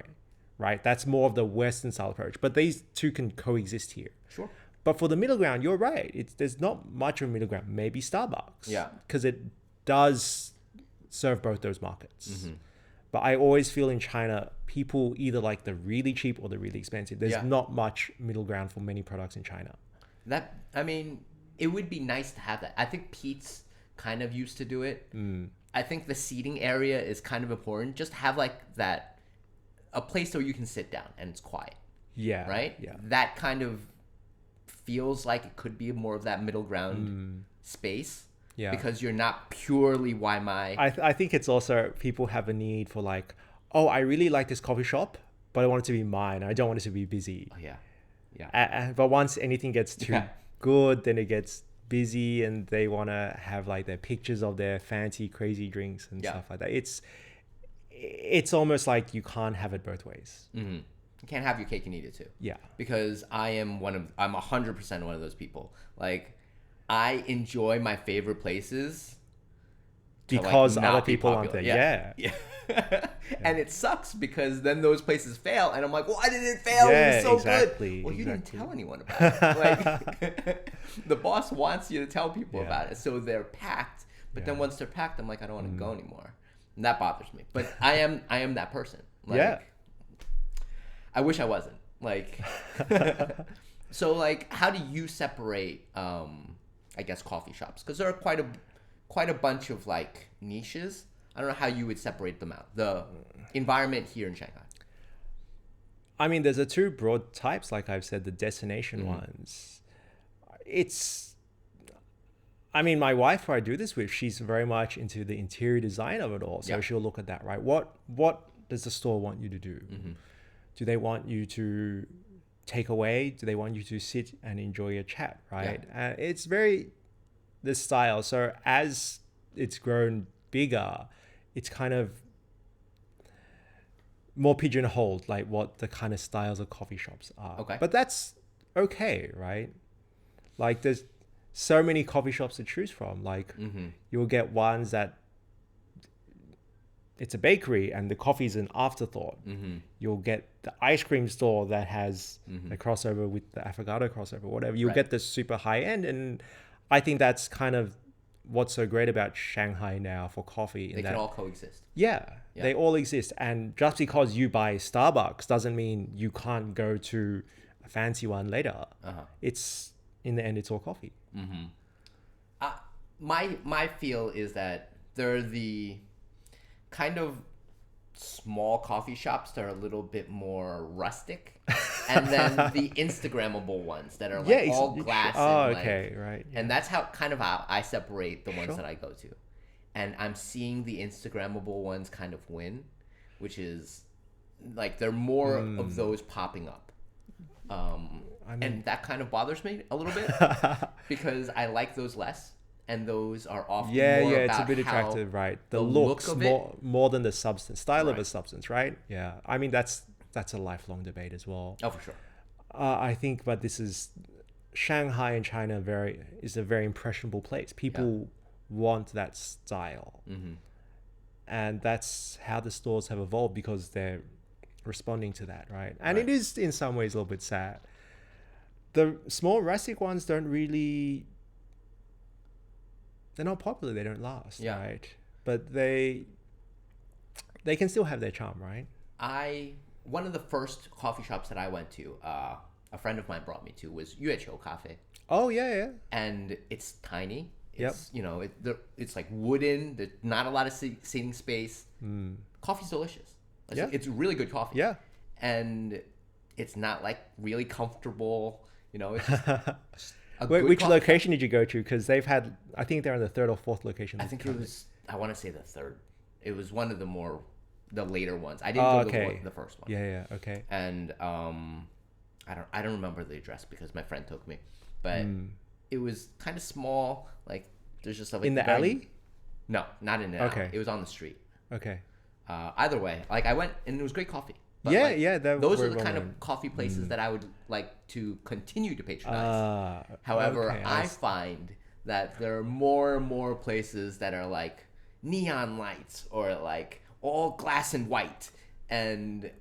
right? That's more of the Western style approach, but these two can coexist here. Sure. But for the middle ground, you're right. There's not much of a middle ground. Maybe Starbucks. Yeah. Because it does serve both those markets. But I always feel in China, people either like the really cheap or the really expensive. There's not much middle ground for many products in China. I mean, it would be nice to have that. I think Pete's kind of used to do it. I think the seating area is kind of important. Just have like that, a place where you can sit down and it's quiet. Yeah. Right? Yeah. That kind of feels like it could be more of that middle ground space. Yeah. Because you're not purely I think it's also people have a need for like, oh, I really like this coffee shop, but I want it to be mine. I don't want it to be busy. Oh, yeah. Yeah. But once anything gets too good, then it gets busy and they want to have like their pictures of their fancy crazy drinks and stuff like that. It's almost like you can't have it both ways. You can't have your cake and eat it too. Yeah. Because I'm 100% one of those people. Like, I enjoy my favorite places because like, other people aren't there. Yeah. And it sucks because then those places fail and I'm like, why did it fail? It was so good. Well, you didn't tell anyone about it. Like, the boss wants you to tell people about it. So they're packed. But then once they're packed, I'm like, I don't want to go anymore. And that bothers me. But I am that person. Like, I wish I wasn't. Like, so like, how do you separate, I guess, coffee shops? Because there are quite a bunch of like niches. I don't know how you would separate them out. The environment here in Shanghai. I mean, there's 2 broad types, like I've said, the destination ones. I mean, my wife, who I do this with, she's very much into the interior design of it all. So she'll look at that, right? What does the store want you to do? Do they want you to take away? Do they want you to sit and enjoy a chat, right? It's very this style. So as it's grown bigger, it's kind of more pigeonholed, like what the kind of styles of coffee shops are. Okay. But that's okay, right? Like there's so many coffee shops to choose from. Like you'll get ones that it's a bakery and the coffee is an afterthought. You'll get the ice cream store that has a crossover with the affogato crossover, whatever. You'll get the super high end. And I think that's kind of what's so great about Shanghai now for coffee. They can all coexist. Yeah, they all exist. And just because you buy Starbucks doesn't mean you can't go to a fancy one later. It's, in the end, it's all coffee. My feel is that they're the kind of small coffee shops that are a little bit more rustic, and then the Instagrammable ones that are like all glass. And okay, right. Yeah. And that's how I separate the ones that I go to, and I'm seeing the Instagrammable ones kind of win, which is like there are more of those popping up. And that kind of bothers me a little bit because I like those less. And those are often more it's about a bit how attractive, right? The look looks of it, more than the substance, style of Right. a substance, right? Yeah, I mean that's a lifelong debate as well. Oh, for sure. I think, but this is Shanghai in China. Is a very impressionable place. People want that style, and that's how the stores have evolved because they're responding to that, right? And it is in some ways a little bit sad. The small rustic ones don't really. They're not popular. They don't last, right? But they can still have their charm, right? One of the first coffee shops that I went to, a friend of mine brought me to, was Yueqiu Cafe. Oh yeah. And it's tiny. It's it's like wooden. There's not a lot of seating space. Coffee's delicious. It's really good coffee. Yeah. And it's not like really comfortable. It's just Which location did you go to? Because they've had, I think they're on the third or fourth location. I think it was, I want to say the third. It was one of the later ones. I didn't go to the first one. Yeah, okay. And I don't remember the address because my friend took me, but it was kind of small. Like there's just like in the alley. No, not in the alley. It was on the street. Okay. Either way, like I went and it was great coffee. But those are the kind of coffee places that I would like to continue to patronize. However, I find that there are more and more places that are like neon lights or like all glass and white. And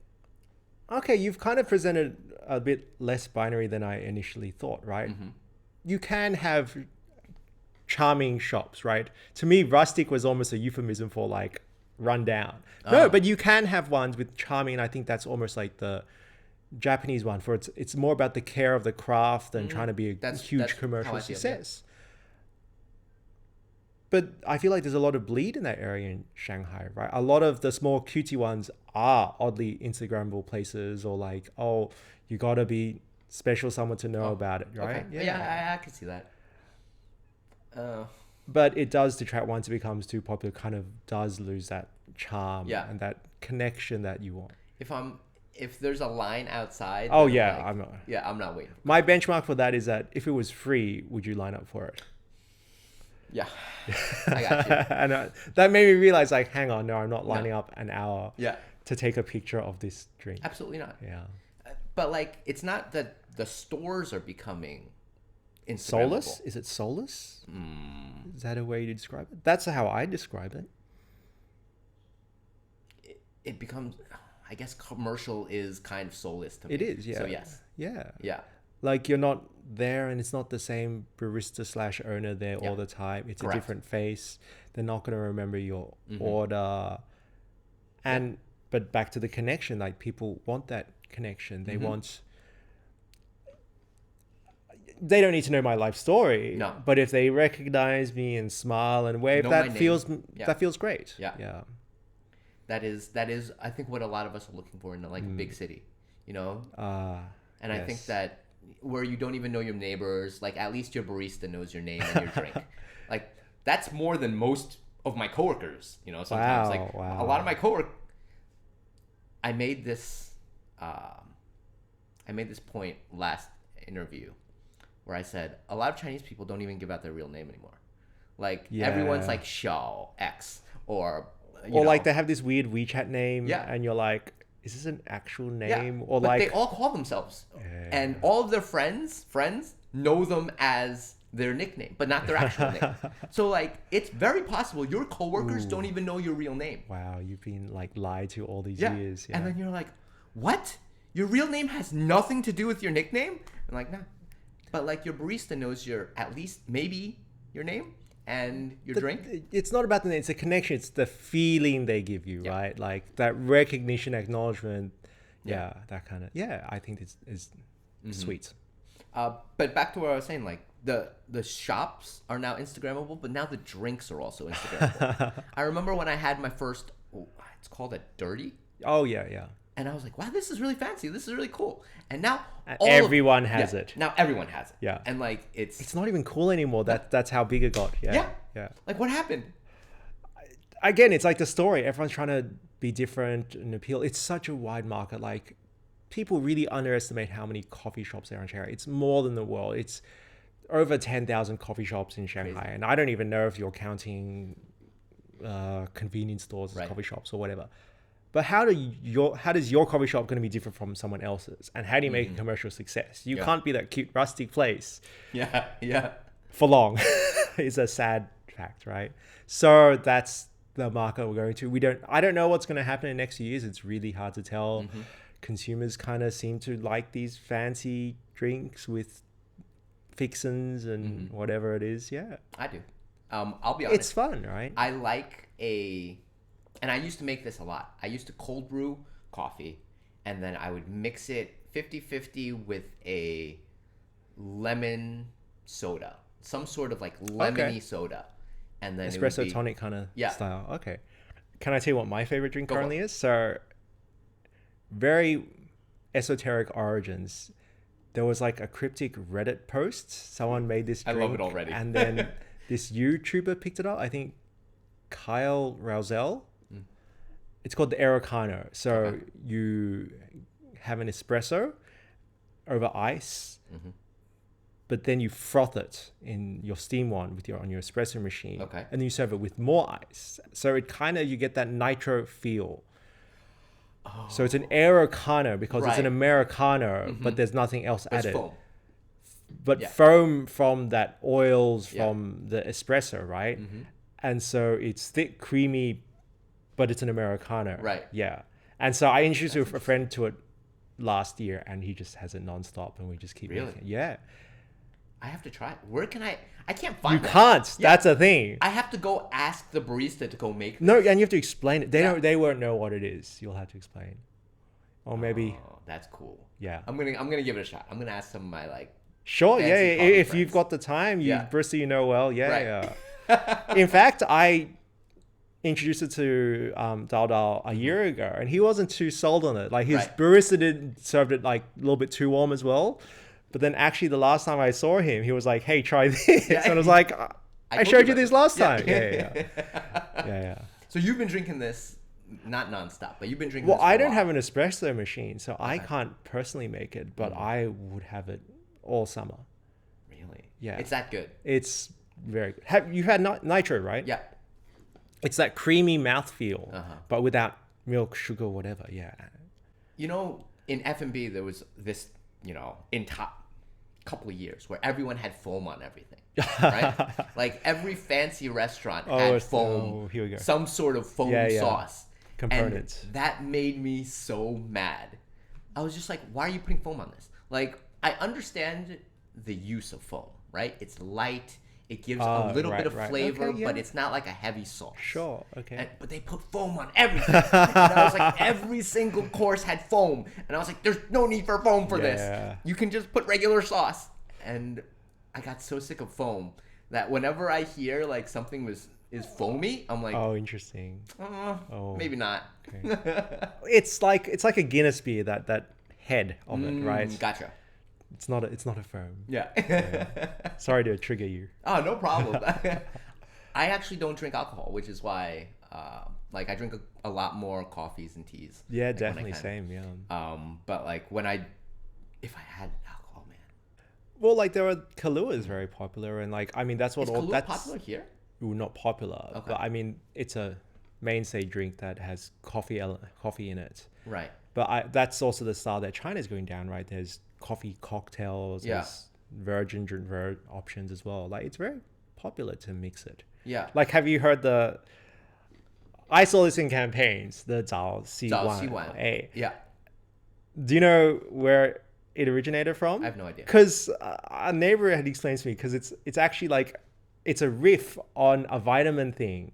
okay, you've kind of presented a bit less binary than I initially thought, right? You can have charming shops, right? To me, rustic was almost a euphemism for like run down. No, but you can have ones with charming, and I think that's almost like the Japanese one for it's more about the care of the craft and trying to be a huge commercial success. But I feel like there's a lot of bleed in that area in Shanghai, right? A lot of the small cutesy ones are oddly Instagrammable places, or like, oh, you gotta be special someone to know about it, right? Okay. Yeah, I can see that. But it does detract once it becomes too popular, kind of does lose that charm and that connection that you want. If there's a line outside, I'm not waiting. My benchmark for that is that if it was free, would you line up for it? Yeah, I got you. And that made me realize, like, hang on, no, I'm not lining up an hour to take a picture of this drink. Absolutely not. Yeah. But like, it's not that the stores are becoming soulless. Is it soulless? Is that a way to describe it? That's how I describe it. It becomes, I guess, commercial is kind of soulless to me. It is, yeah. So yes. Yeah. Like you're not there, and it's not the same barista / owner there all the time. It's a different face. They're not going to remember your order. And but back to the connection, like people want that connection. They want. They don't need to know my life story. No. But if they recognize me and smile and wave, that feels great. Yeah. That is I think what a lot of us are looking for in a big city, And I think that where you don't even know your neighbors, like at least your barista knows your name and your drink. Like that's more than most of my coworkers, sometimes a lot of my coworkers. I made this point last interview where I said a lot of Chinese people don't even give out their real name anymore. Like Yeah. everyone's like Xiao X or Or like they have this weird WeChat name, Yeah. and you're like, is this an actual name? yeah. Or but like, they all call themselves, and all of their friends know them as their nickname, but not their actual name. So like it's very possible your coworkers don't even know your real name. wow, you've been like lied to all these Yeah. years. Yeah. And then you're like, what? Your real name has nothing to do with your nickname? I'm like, nah. But like your barista knows your, at least maybe your name and your drink. It's not about the name, it's a connection. It's the feeling they give you, right? Like that recognition, acknowledgement. Yeah, that kind of. Yeah, I think it's sweet. But back to what I was saying, like the shops are now Instagrammable, but now the drinks are also Instagrammable. I remember when I had my first, it's called a dirty. Oh yeah, yeah. And I was like, wow, this is really fancy. This is really cool. And now Everyone has it. Now everyone has it. Yeah. And like It's not even cool anymore. That's how big it got. Yeah. Yeah. Yeah. Like what happened? Again, it's like the story. Everyone's trying to be different and appeal. It's such a wide market. Like people really underestimate how many coffee shops there are in Shanghai. It's more than the world. It's over 10,000 coffee shops in Shanghai. Crazy. And I don't even know if you're counting convenience stores as Right. coffee shops or whatever. But how does your coffee shop going to be different from someone else's? And how do you make a commercial success? You can't be that cute rustic place Yeah. Yeah. for long. It's a sad fact, right? So that's the market we're going to. I don't know what's going to happen in the next few years. It's really hard to tell. Consumers kind of seem to like these fancy drinks with fixins and whatever it is. Yeah, I do. I'll be honest. it's fun, right? I like and I used to make this a lot. I used to cold brew coffee, and then I would mix it 50-50 with a lemon soda, some sort of like lemony soda, and then it would Espresso be, tonic kind of Yeah. style. Okay. Can I tell you what my favorite drink Go for currently it. is? So, very esoteric origins. There was like a cryptic Reddit post. Someone made this I drink. love it already. And then this YouTuber picked it up. I think Kyle Rousel. It's called the aero-cano. So you have an espresso over ice, but then you froth it in your steam one on your espresso machine. Okay. And then you serve it with more ice. So it kind of, you get that nitro feel. So it's an aero-cano because it's an Right. Americano, but there's nothing else It's added. foam. But Yeah. foam from that oils Yeah. from the espresso, right? And so it's thick, creamy, but it's an Americano. Right. Yeah. And so I introduced a friend to it last year, and he just has it nonstop, and we just keep Really? making it. Yeah. I have to try it. Where can I can't You find that. can't. Yeah. That's a thing. I have to go ask the barista to go make No, and you have to explain it. Yeah. They won't know what it is. You'll have to explain. Or maybe, Oh, that's cool. yeah. I'm gonna give it a shot. I'm gonna ask some of my like Sure, fancy yeah. coffee If friends. you've got the time, you Yeah. barista you know well, yeah, Right. yeah. In fact, I introduced it to Dal Dal a year ago, and he wasn't too sold on it. Like his Right. barista served it like a little bit too warm as well. But then actually, the last time I saw him, he was like, "Hey, try this," Yeah. and I was like, "I told showed you about this it. last Yeah. time." Yeah. So you've been drinking this not nonstop, but you've been drinking Well, this for I a don't while. have an espresso machine, so I can't personally make it, but I would have it all summer. Really? Yeah. It's that good. It's very good. You've had nitro, right? Yeah. It's that creamy mouthfeel, but without milk, sugar, whatever. Yeah. You know, in F&B there was this, in top couple of years where everyone had foam on everything, right? Like every fancy restaurant had foam, here we go. some sort of foam Yeah. sauce. Components. And that made me so mad. I was just like, why are you putting foam on this? Like, I understand the use of foam, right? It's light. It gives a little bit of flavor, Okay, yeah. but it's not like a heavy sauce. Sure. Okay. But they put foam on everything. And I was like, every single course had foam. And I was like, there's no need for foam for Yeah. this. You can just put regular sauce. And I got so sick of foam that whenever I hear like something is foamy, I'm like, Oh, interesting. maybe not. Okay. It's like a Guinness beer, that head of it, right? Gotcha. It's not a foam. Yeah. Sorry to trigger you. Oh, no problem. I actually don't drink alcohol, which is why, I drink a lot more coffees and teas. Yeah, like, when I definitely can. same. Yeah. But like if I had alcohol, man. Well, like Kahlua is very popular, and like I mean that's what Is all Kahlua that's popular here? not popular. Okay. But I mean, it's a mainstay drink that has coffee in it. Right. But that's also the style that China's going down, right? There's coffee cocktails, Yeah. there's virgin drink options as well. Like, it's very popular to mix it. Yeah. Like, have you heard I saw this in campaigns, the 早西碗. Hey, Yeah. do you know where it originated from? I have no idea. Because a neighbor had explained to me, because it's actually like, it's a riff on a vitamin thing.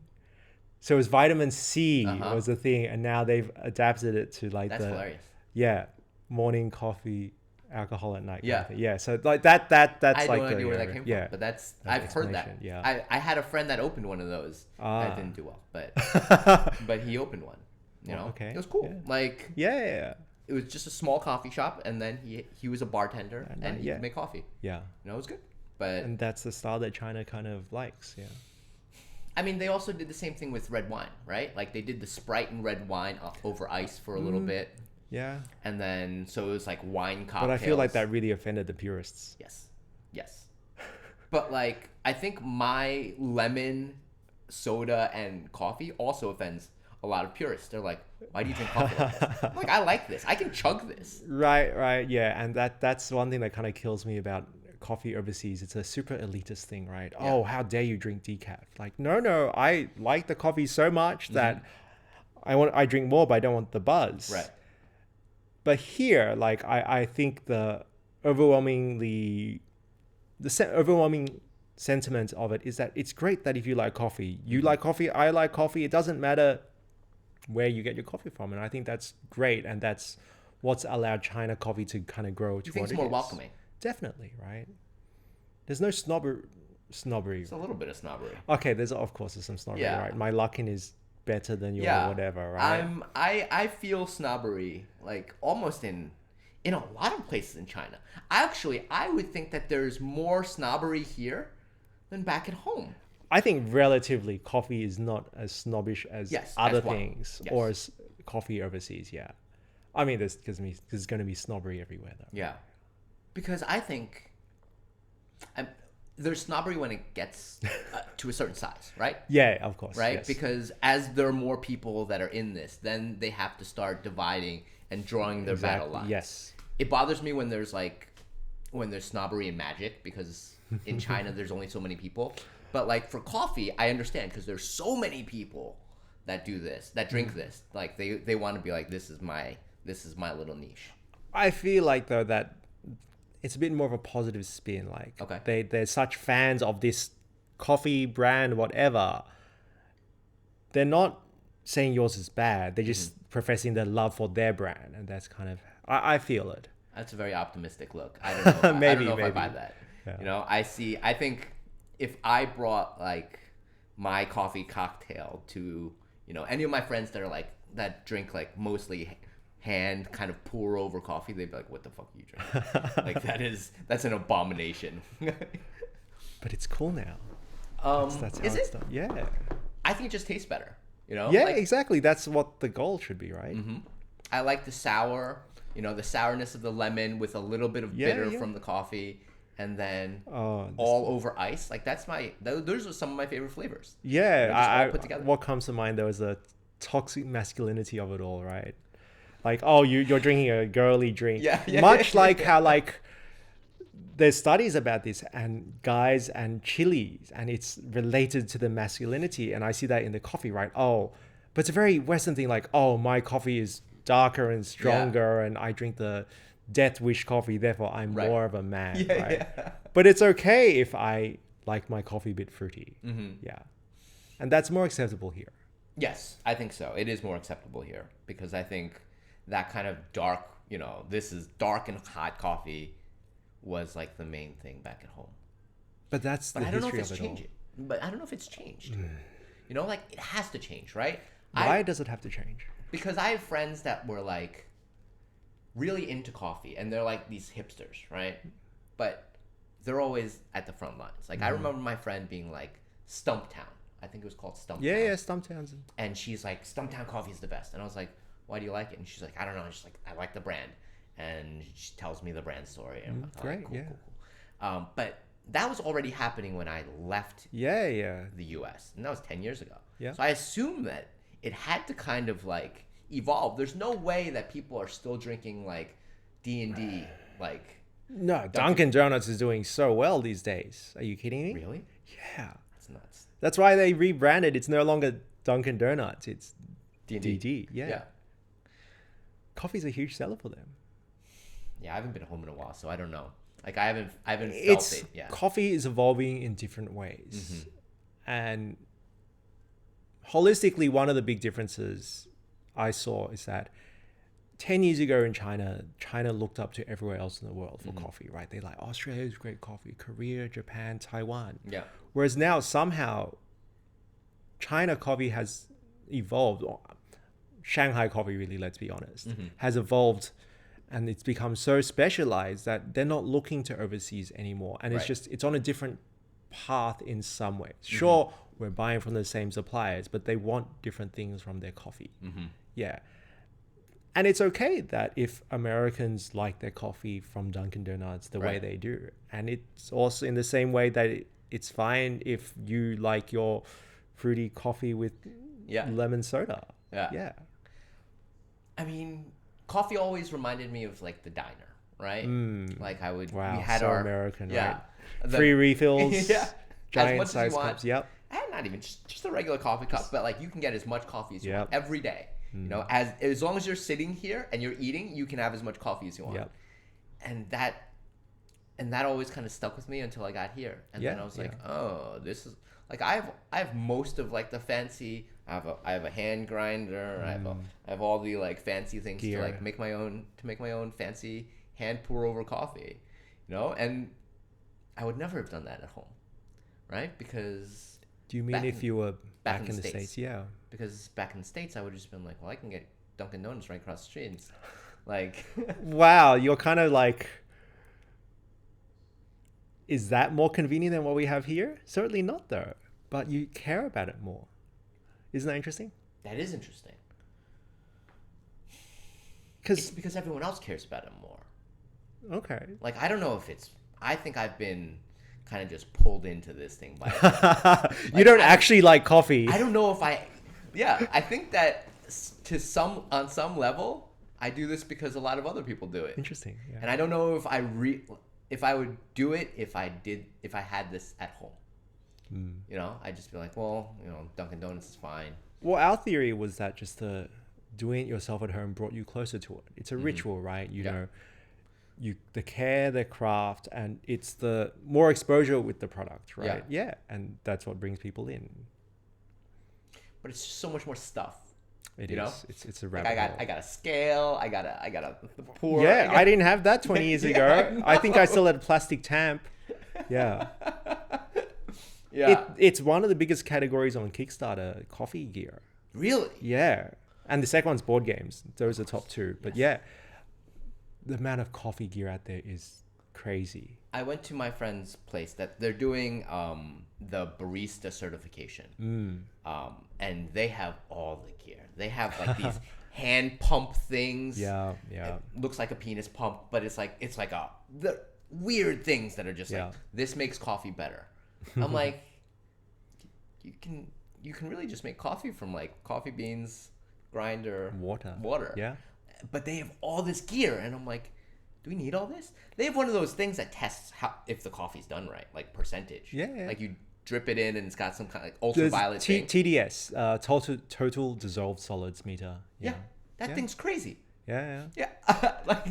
So it's vitamin C was the thing, and now they've adapted it to like That's hilarious. Yeah, morning coffee, alcohol at night. Kind Yeah. of thing. Yeah. So like that's I like had no the idea where that came yeah. from, but That's I've heard that. explanation, yeah. I had a friend that opened one of those. That didn't do well, but he opened one. You know, okay. It was cool. Yeah. Like Yeah. it was just a small coffee shop, and then he was a bartender and he yeah. could make coffee. Yeah. You know, it was good. But And that's the style that China kind of likes. Yeah. I mean, they also did the same thing with red wine, right? Like they did the Sprite and red wine over ice for a little bit, Yeah. and then so it was like wine cocktails. But I feel like that really offended the purists. Yes. But like, I think my lemon soda and coffee also offends a lot of purists. They're like, "Why do you drink coffee like this?" I'm like, I like this. I can chug this. Right, yeah, and that's one thing that kind of kills me about coffee overseas. It's a super elitist thing, right? Yeah. Oh, how dare you drink decaf? Like, no, I like the coffee so much that I drink more, but I don't want the buzz. Right. But here, like, I think the overwhelming sentiment of it is that it's great that if you like coffee, you like coffee, I like coffee. It doesn't matter where you get your coffee from, and I think that's great, and that's what's allowed China coffee to kind of grow to You think what it's it more is. welcoming? Definitely, right? There's no snobbery. It's a little bit of snobbery. Okay, there's some snobbery, Yeah. right? My luckin is better than your whatever, right? I feel snobbery like almost in a lot of places in China. I would think that there's more snobbery here than back at home. I think relatively coffee is not as snobbish as other as well. things, Yes. or as coffee overseas. Yeah, I mean, there's going to be snobbery everywhere, though. Yeah, because I think there's snobbery when it gets to a certain size, right? Yeah, of course. Right? Yes. Because as there are more people that are in this, then they have to start dividing and drawing their battle lines. Yes. It bothers me when there's snobbery in magic, because in China there's only so many people. But like for coffee, I understand, because there's so many people that do this, that drink this. Like they want to be like, this is my little niche. I feel like though that it's a bit more of a positive spin. Like, Okay. they're such fans of this coffee brand, whatever. They're not saying yours is bad. They're just professing their love for their brand, and that's kind of I feel it. That's a very optimistic look. I don't know. I don't know if I buy that. Yeah. You know, I think if I brought like my coffee cocktail to, you know, any of my friends that are like that drink like mostly hand kind of pour over coffee, they'd be like, "What the fuck are you drinking?" Like that's an abomination. But it's cool now. That's how Is it's it? done. Yeah. I think it just tastes better. You know? Yeah, Like, exactly. That's what the goal should be, right? I like the sour, you know, the sourness of the lemon with a little bit of bitter from the coffee, and then all over ice. Like those are some of my favorite flavors. Yeah, just all put together. what comes to mind though is the toxic masculinity of it all, right? Like, oh, you're drinking a girly drink. Yeah, Much like how like there's studies about this, and guys and chilies, and it's related to the masculinity, and I see that in the coffee, right? Oh, but it's a very Western thing, like, oh, my coffee is darker and stronger, and I drink the Death Wish coffee, therefore I'm more of a man, right? Yeah. But it's okay if I like my coffee a bit fruity. Yeah. And that's more acceptable here. Yes, I think so. It is more acceptable here, because I think that kind of dark, you know, this is dark and hot coffee was like the main thing back at home. But that's the But I don't know history if it's of it all. changing. But I don't know if it's changed. You know, like it has to change, right? Why does it have to change? Because I have friends that were like really into coffee, and they're like these hipsters, right? But they're always at the front lines. Like I remember my friend being like, Stumptown. I think it was called Stumptown. Yeah, Stumptowns. And she's like, Stumptown coffee is the best. And I was like, why do you like it? And she's like, I don't know. She's like, I like the brand. And she tells me the brand story. And I'm like, Great, cool. But that was already happening when I left Yeah. the US, and that was 10 years ago. Yeah. So I assume that it had to kind of like evolve. There's no way that people are still drinking like D&D like No, Dunkin' Donuts is doing so well these days. Are you kidding me? really? Yeah. That's nuts. That's why they rebranded. It's no longer Dunkin' Donuts. It's D&D. DD. Yeah. Yeah. Coffee's a huge seller for them. Yeah, I haven't been home in a while, so I don't know. Like I haven't felt It's it. Yeah. coffee is evolving in different ways. And holistically, one of the big differences I saw is that 10 years ago in China looked up to everywhere else in the world for coffee, right? They're like, Australia's great coffee, Korea, Japan, Taiwan. Yeah. Whereas now somehow China coffee has evolved. Shanghai coffee, really, let's be honest, has evolved, and it's become so specialized that they're not looking to overseas anymore. And it's on a different path in some ways. Sure, we're buying from the same suppliers, but they want different things from their coffee. Yeah. And it's okay that if Americans like their coffee from Dunkin' Donuts the way they do. And it's also in the same way that it's fine if you like your fruity coffee with lemon soda. Yeah. I mean, coffee always reminded me of like the diner, right? Like I would. Wow, we had so our American, yeah, right? Free refills, yeah, giant size cups. Yep. And not even just a regular coffee cup, but like you can get as much coffee as you want every day. You know, as long as you're sitting here and you're eating, you can have as much coffee as you want. And that always kind of stuck with me until I got here. And then I was like, oh, this is like I have most of like the fancy. I have a hand grinder. I have all the like fancy things to like make my own fancy hand pour over coffee, you know. And I would never have done that at home, right? Because do you mean if you were back in the States? Yeah. Because back in the States, I would have just been like, well, I can get Dunkin' Donuts right across the street. And like, wow, you're kind of like, is that more convenient than what we have here? Certainly not, though. But you care about it more. Isn't that interesting? That is interesting. It's because everyone else cares about it more. Okay. Like, I don't know if it's... I think I've been kind of just pulled into this thing by... you don't actually like coffee. I don't know if I... Yeah, I think that on some level, I do this because a lot of other people do it. Interesting. Yeah. And I don't know if I would do it if I had this at home. You know, I'd just be like, well, you know, Dunkin' Donuts is fine. Well, our theory was that just doing it yourself at home brought you closer to it. It's a ritual, right? You know, the care, the craft, and it's the more exposure with the product, right? Yeah, and that's what brings people in. But it's just so much more stuff. It you is. Know? It's a rabbit hole. I got a scale. I got a pour. Yeah, I didn't have that 20 years ago. I think I still had a plastic tamp. Yeah. Yeah. It's one of the biggest categories on Kickstarter, coffee gear. Really? Yeah. And the second one's board games. Those are top two. But yeah, the amount of coffee gear out there is crazy. I went to my friend's place that they're doing the barista certification. And they have all the gear. They have like these hand pump things. Yeah. It looks like a penis pump, but it's like the weird things that are just like, this makes coffee better. I'm like, you can really just make coffee from like coffee beans, grinder, water. Yeah. But they have all this gear, and I'm like, do we need all this? They have one of those things that tests if the coffee's done right, like percentage. Yeah. Like you drip it in, and it's got some kind of like ultraviolet thing. TDS, total dissolved solids meter. Yeah. That thing's crazy. Yeah. Like,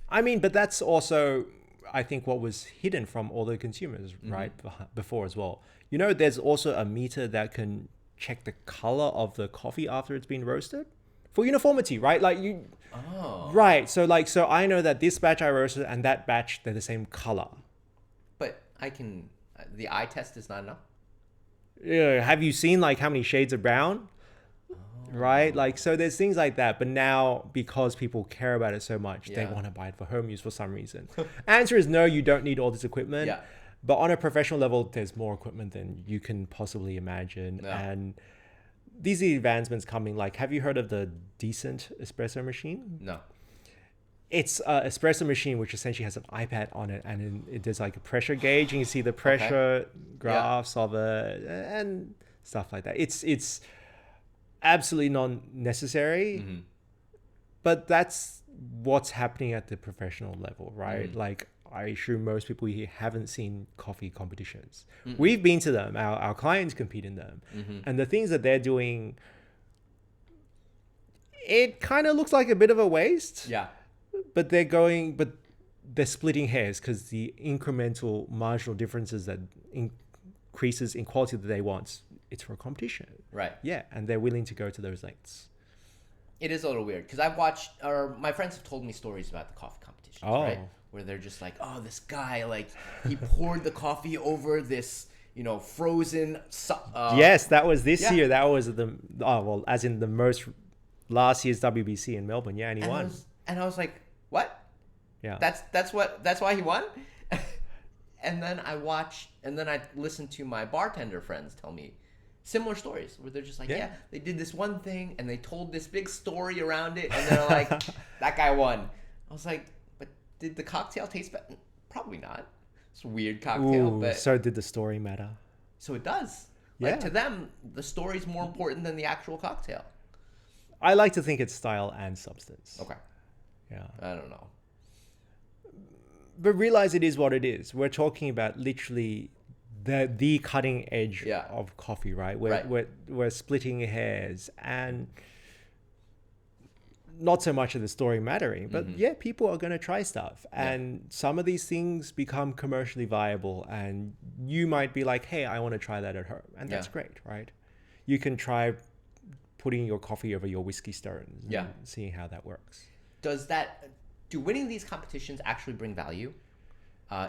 I mean, but that's also, I think, what was hidden from all the consumers, right, before as well. You know, there's also a meter that can check the color of the coffee after it's been roasted for uniformity, right? Like you, right. So I know that this batch I roasted and that batch, they're the same color. But the eye test is not enough. Yeah. Have you seen like how many shades of brown? Right? Like, so there's things like that. But now, because people care about it so much, they want to buy it for home use for some reason. Answer is no, you don't need all this equipment. Yeah. But on a professional level, there's more equipment than you can possibly imagine. Yeah. And these are advancements coming. Like, have you heard of the Decent espresso machine? No. it's an espresso machine which essentially has an iPad on it, and there's like a pressure gauge, and you see the pressure graphs of it and stuff like that. It's absolutely not necessary, but that's what's happening at the professional level, right? Like, I assume most people here haven't seen coffee competitions. We've been to them. Our clients compete in them, and the things that they're doing, it kind of looks like a bit of a waste. Yeah. But they're splitting hairs because the incremental marginal differences that increases in quality that they want, it's for a competition. Right. Yeah, and they're willing to go to those lengths. It is a little weird because I've watched, or my friends have told me stories about the coffee competitions, right? Where they're just like, oh, this guy, like, he poured the coffee over this, frozen. Yes, that was this year. That was as in the most last year's WBC in Melbourne. Yeah, and he won. And I was like, what? Yeah. That's why he won? And then I listened to my bartender friends tell me similar stories where they're just like, yeah, they did this one thing and they told this big story around it, and they're like, that guy won. I was like, but did the cocktail taste better? Probably not. It's a weird cocktail. But so did the story matter? So it does. Yeah. Like, to them, the story's more important than the actual cocktail. I like to think it's style and substance. Okay. Yeah. I don't know. But realize it is what it is. We're talking about literally the cutting edge of coffee, right? We're splitting hairs, and not so much of the story mattering, but people are going to try stuff, and some of these things become commercially viable, and you might be like, hey, I want to try that at home, and that's great, right? You can try putting your coffee over your whiskey stones and seeing how that works. Do winning these competitions actually bring value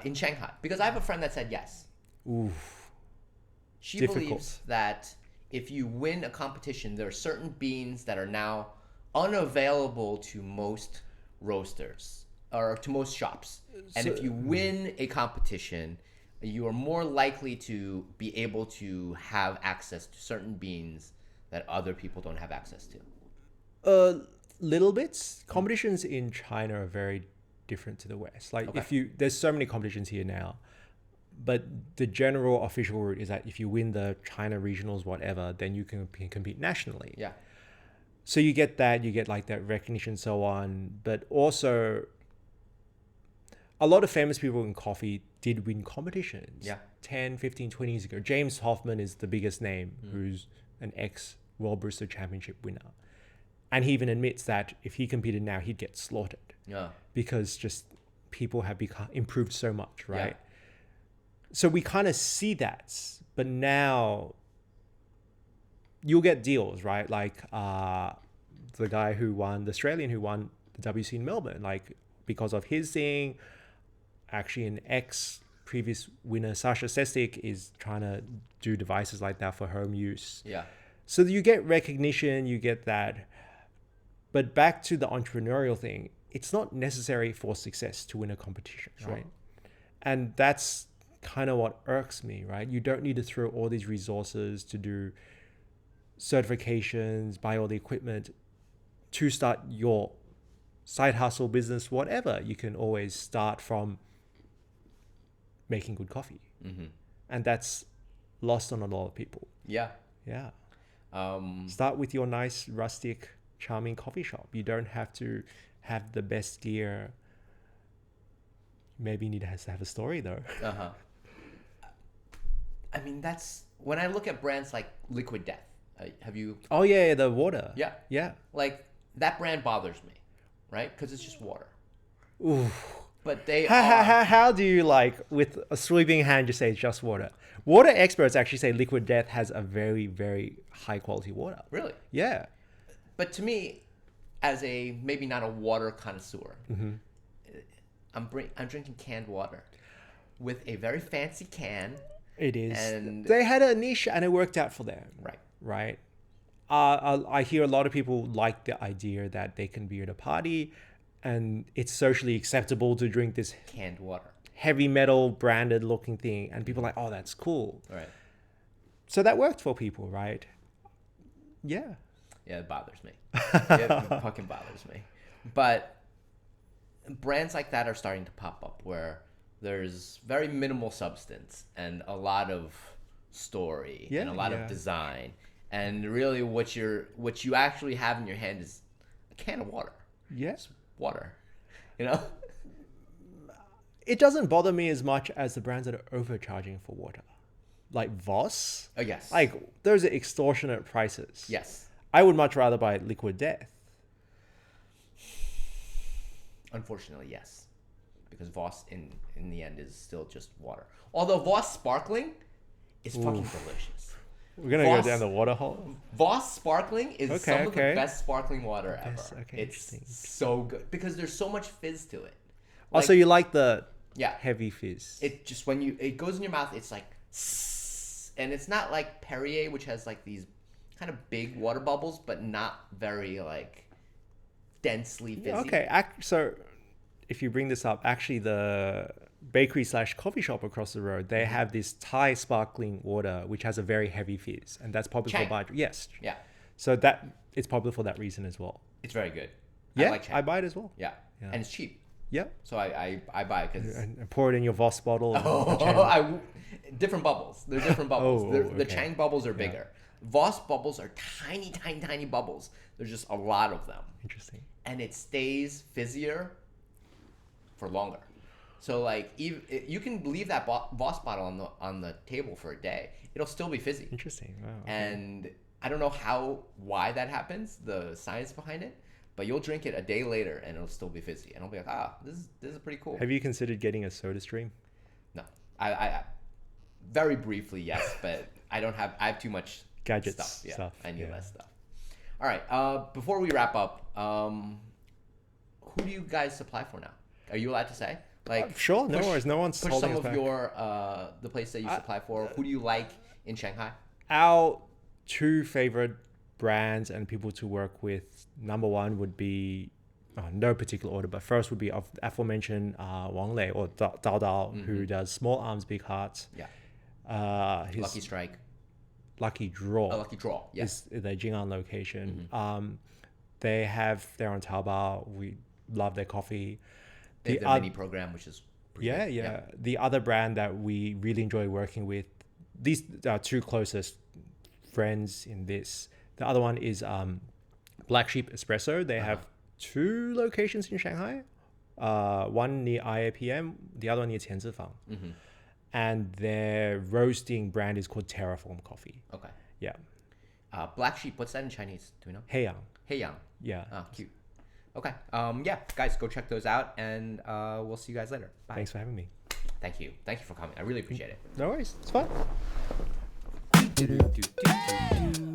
in Shanghai? Because I have a friend that said yes. Oof. She believes that if you win a competition, there are certain beans that are now unavailable to most roasters or to most shops. And if you win a competition, you are more likely to be able to have access to certain beans that other people don't have access to. Little bits. Competitions in China are very different to the West. Like, there's so many competitions here now, but the general official route is that if you win the China regionals, whatever, then you can compete nationally. Yeah. So you get like that recognition, so on. But also, a lot of famous people in coffee did win competitions. Yeah. 10, 15, 20 years ago. James Hoffman is the biggest name, who's an ex-World Barista Championship winner. And he even admits that if he competed now, he'd get slaughtered. Yeah. Because just people have improved so much, right? Yeah. So we kind of see that. But now you'll get deals, right? Like the guy the Australian who won the WC in Melbourne, like, because of his thing, actually an previous winner, Sasha Sestic, is trying to do devices like that for home use. Yeah. So you get recognition, you get that. But back to the entrepreneurial thing, it's not necessary for success to win a competition, right? And that's kind of what irks me, right? You don't need to throw all these resources to do certifications, buy all the equipment to start your side hustle, business, whatever. You can always start from making good coffee. And that's lost on a lot of people. Yeah. Yeah. Start with your nice, rustic, charming coffee shop. You don't have to have the best gear. Maybe you need to have a story, though. I mean, that's when I look at brands like Liquid Death. Have you? Oh yeah, the water. Yeah, yeah. Like, that brand bothers me, right? Because it's just water. Ooh. But they how do you, like, with a sweeping hand, just say it's just water? Water experts actually say Liquid Death has a very, very high quality water. Really? Yeah. But to me, as a maybe not a water connoisseur, I'm drinking canned water with a very fancy can. It is. And they had a niche and it worked out for them. Right. Right. I hear a lot of people like the idea that they can be at a party and it's socially acceptable to drink this canned water, heavy metal branded looking thing, and people are like, oh, that's cool. Right. So that worked for people, right? Yeah. Yeah, it bothers me. It fucking bothers me. But brands like that are starting to pop up where there's very minimal substance and a lot of story and a lot of design, and really what you actually have in your hand is a can of water. Yes. Water, you know. It doesn't bother me as much as the brands that are overcharging for water, like Voss. Oh yes. Like those are extortionate prices. Yes. I would much rather buy Liquid Death. Unfortunately, yes, because Voss in the end is still just water. Although Voss Sparkling is fucking delicious. We're gonna go down the water hole. Voss Sparkling is some of the best sparkling water ever. Okay, it's so good because there's so much fizz to it. Also, you like the yeah heavy fizz. It just when it goes in your mouth, it's like, and it's not like Perrier, which has like these kind of big water bubbles, but not very like densely fizzy. Okay, so if you bring this up, actually the bakery / coffee shop across the road, they have this Thai sparkling water which has a very heavy fizz, and that's popular for budget. Yes. Yeah. So that it's popular for that reason as well. It's very good. Yeah, I like Chang. I buy it as well. Yeah. And it's cheap. Yep. So I buy it because And pour it in your Voss bottle. different bubbles. They're different bubbles. The okay. Chang bubbles are bigger. Voss bubbles are tiny, tiny, tiny bubbles. There's just a lot of them. Interesting. And it stays fizzier for longer. So like you can leave that Voss bottle on the table for a day. It'll still be fizzy. Interesting. Wow. Okay. And I don't know why that happens, the science behind it, but you'll drink it a day later and it'll still be fizzy. And I'll be like, this is pretty cool. Have you considered getting a Soda Stream? No. I very briefly, yes, but I have too much gadgets stuff. Yeah, stuff. I need less stuff. All right. Before we wrap up, who do you guys supply for now? Are you allowed to say? Like, sure, no worries. No one's push holding some us of back. your the place that you supply for. Who do you like in Shanghai? Our two favorite brands and people to work with. Number one would be no particular order, but first would be of aforementioned Wong or Dao, who does Small Arms, Big Hearts. Yeah. His Lucky Strike. Lucky Draw. A Lucky Draw. Yes. Is their Jing'an location. They're on Taobao. We love their coffee. They have the mini program, which is pretty good. Yeah. The other brand that we really enjoy working with, these are two closest friends in this. The other one is Black Sheep Espresso. They have two locations in Shanghai. One near IAPM, the other one near Qianzifang. And their roasting brand is called Terraform Coffee. Okay. Yeah. Black Sheep, what's that in Chinese? Do we know? Heiyang. Heiyang. Yeah. Cute. Okay. Yeah, guys, go check those out, and we'll see you guys later. Bye. Thanks for having me. Thank you. Thank you for coming. I really appreciate it. No worries. It's fun. Do, do, do, do, do.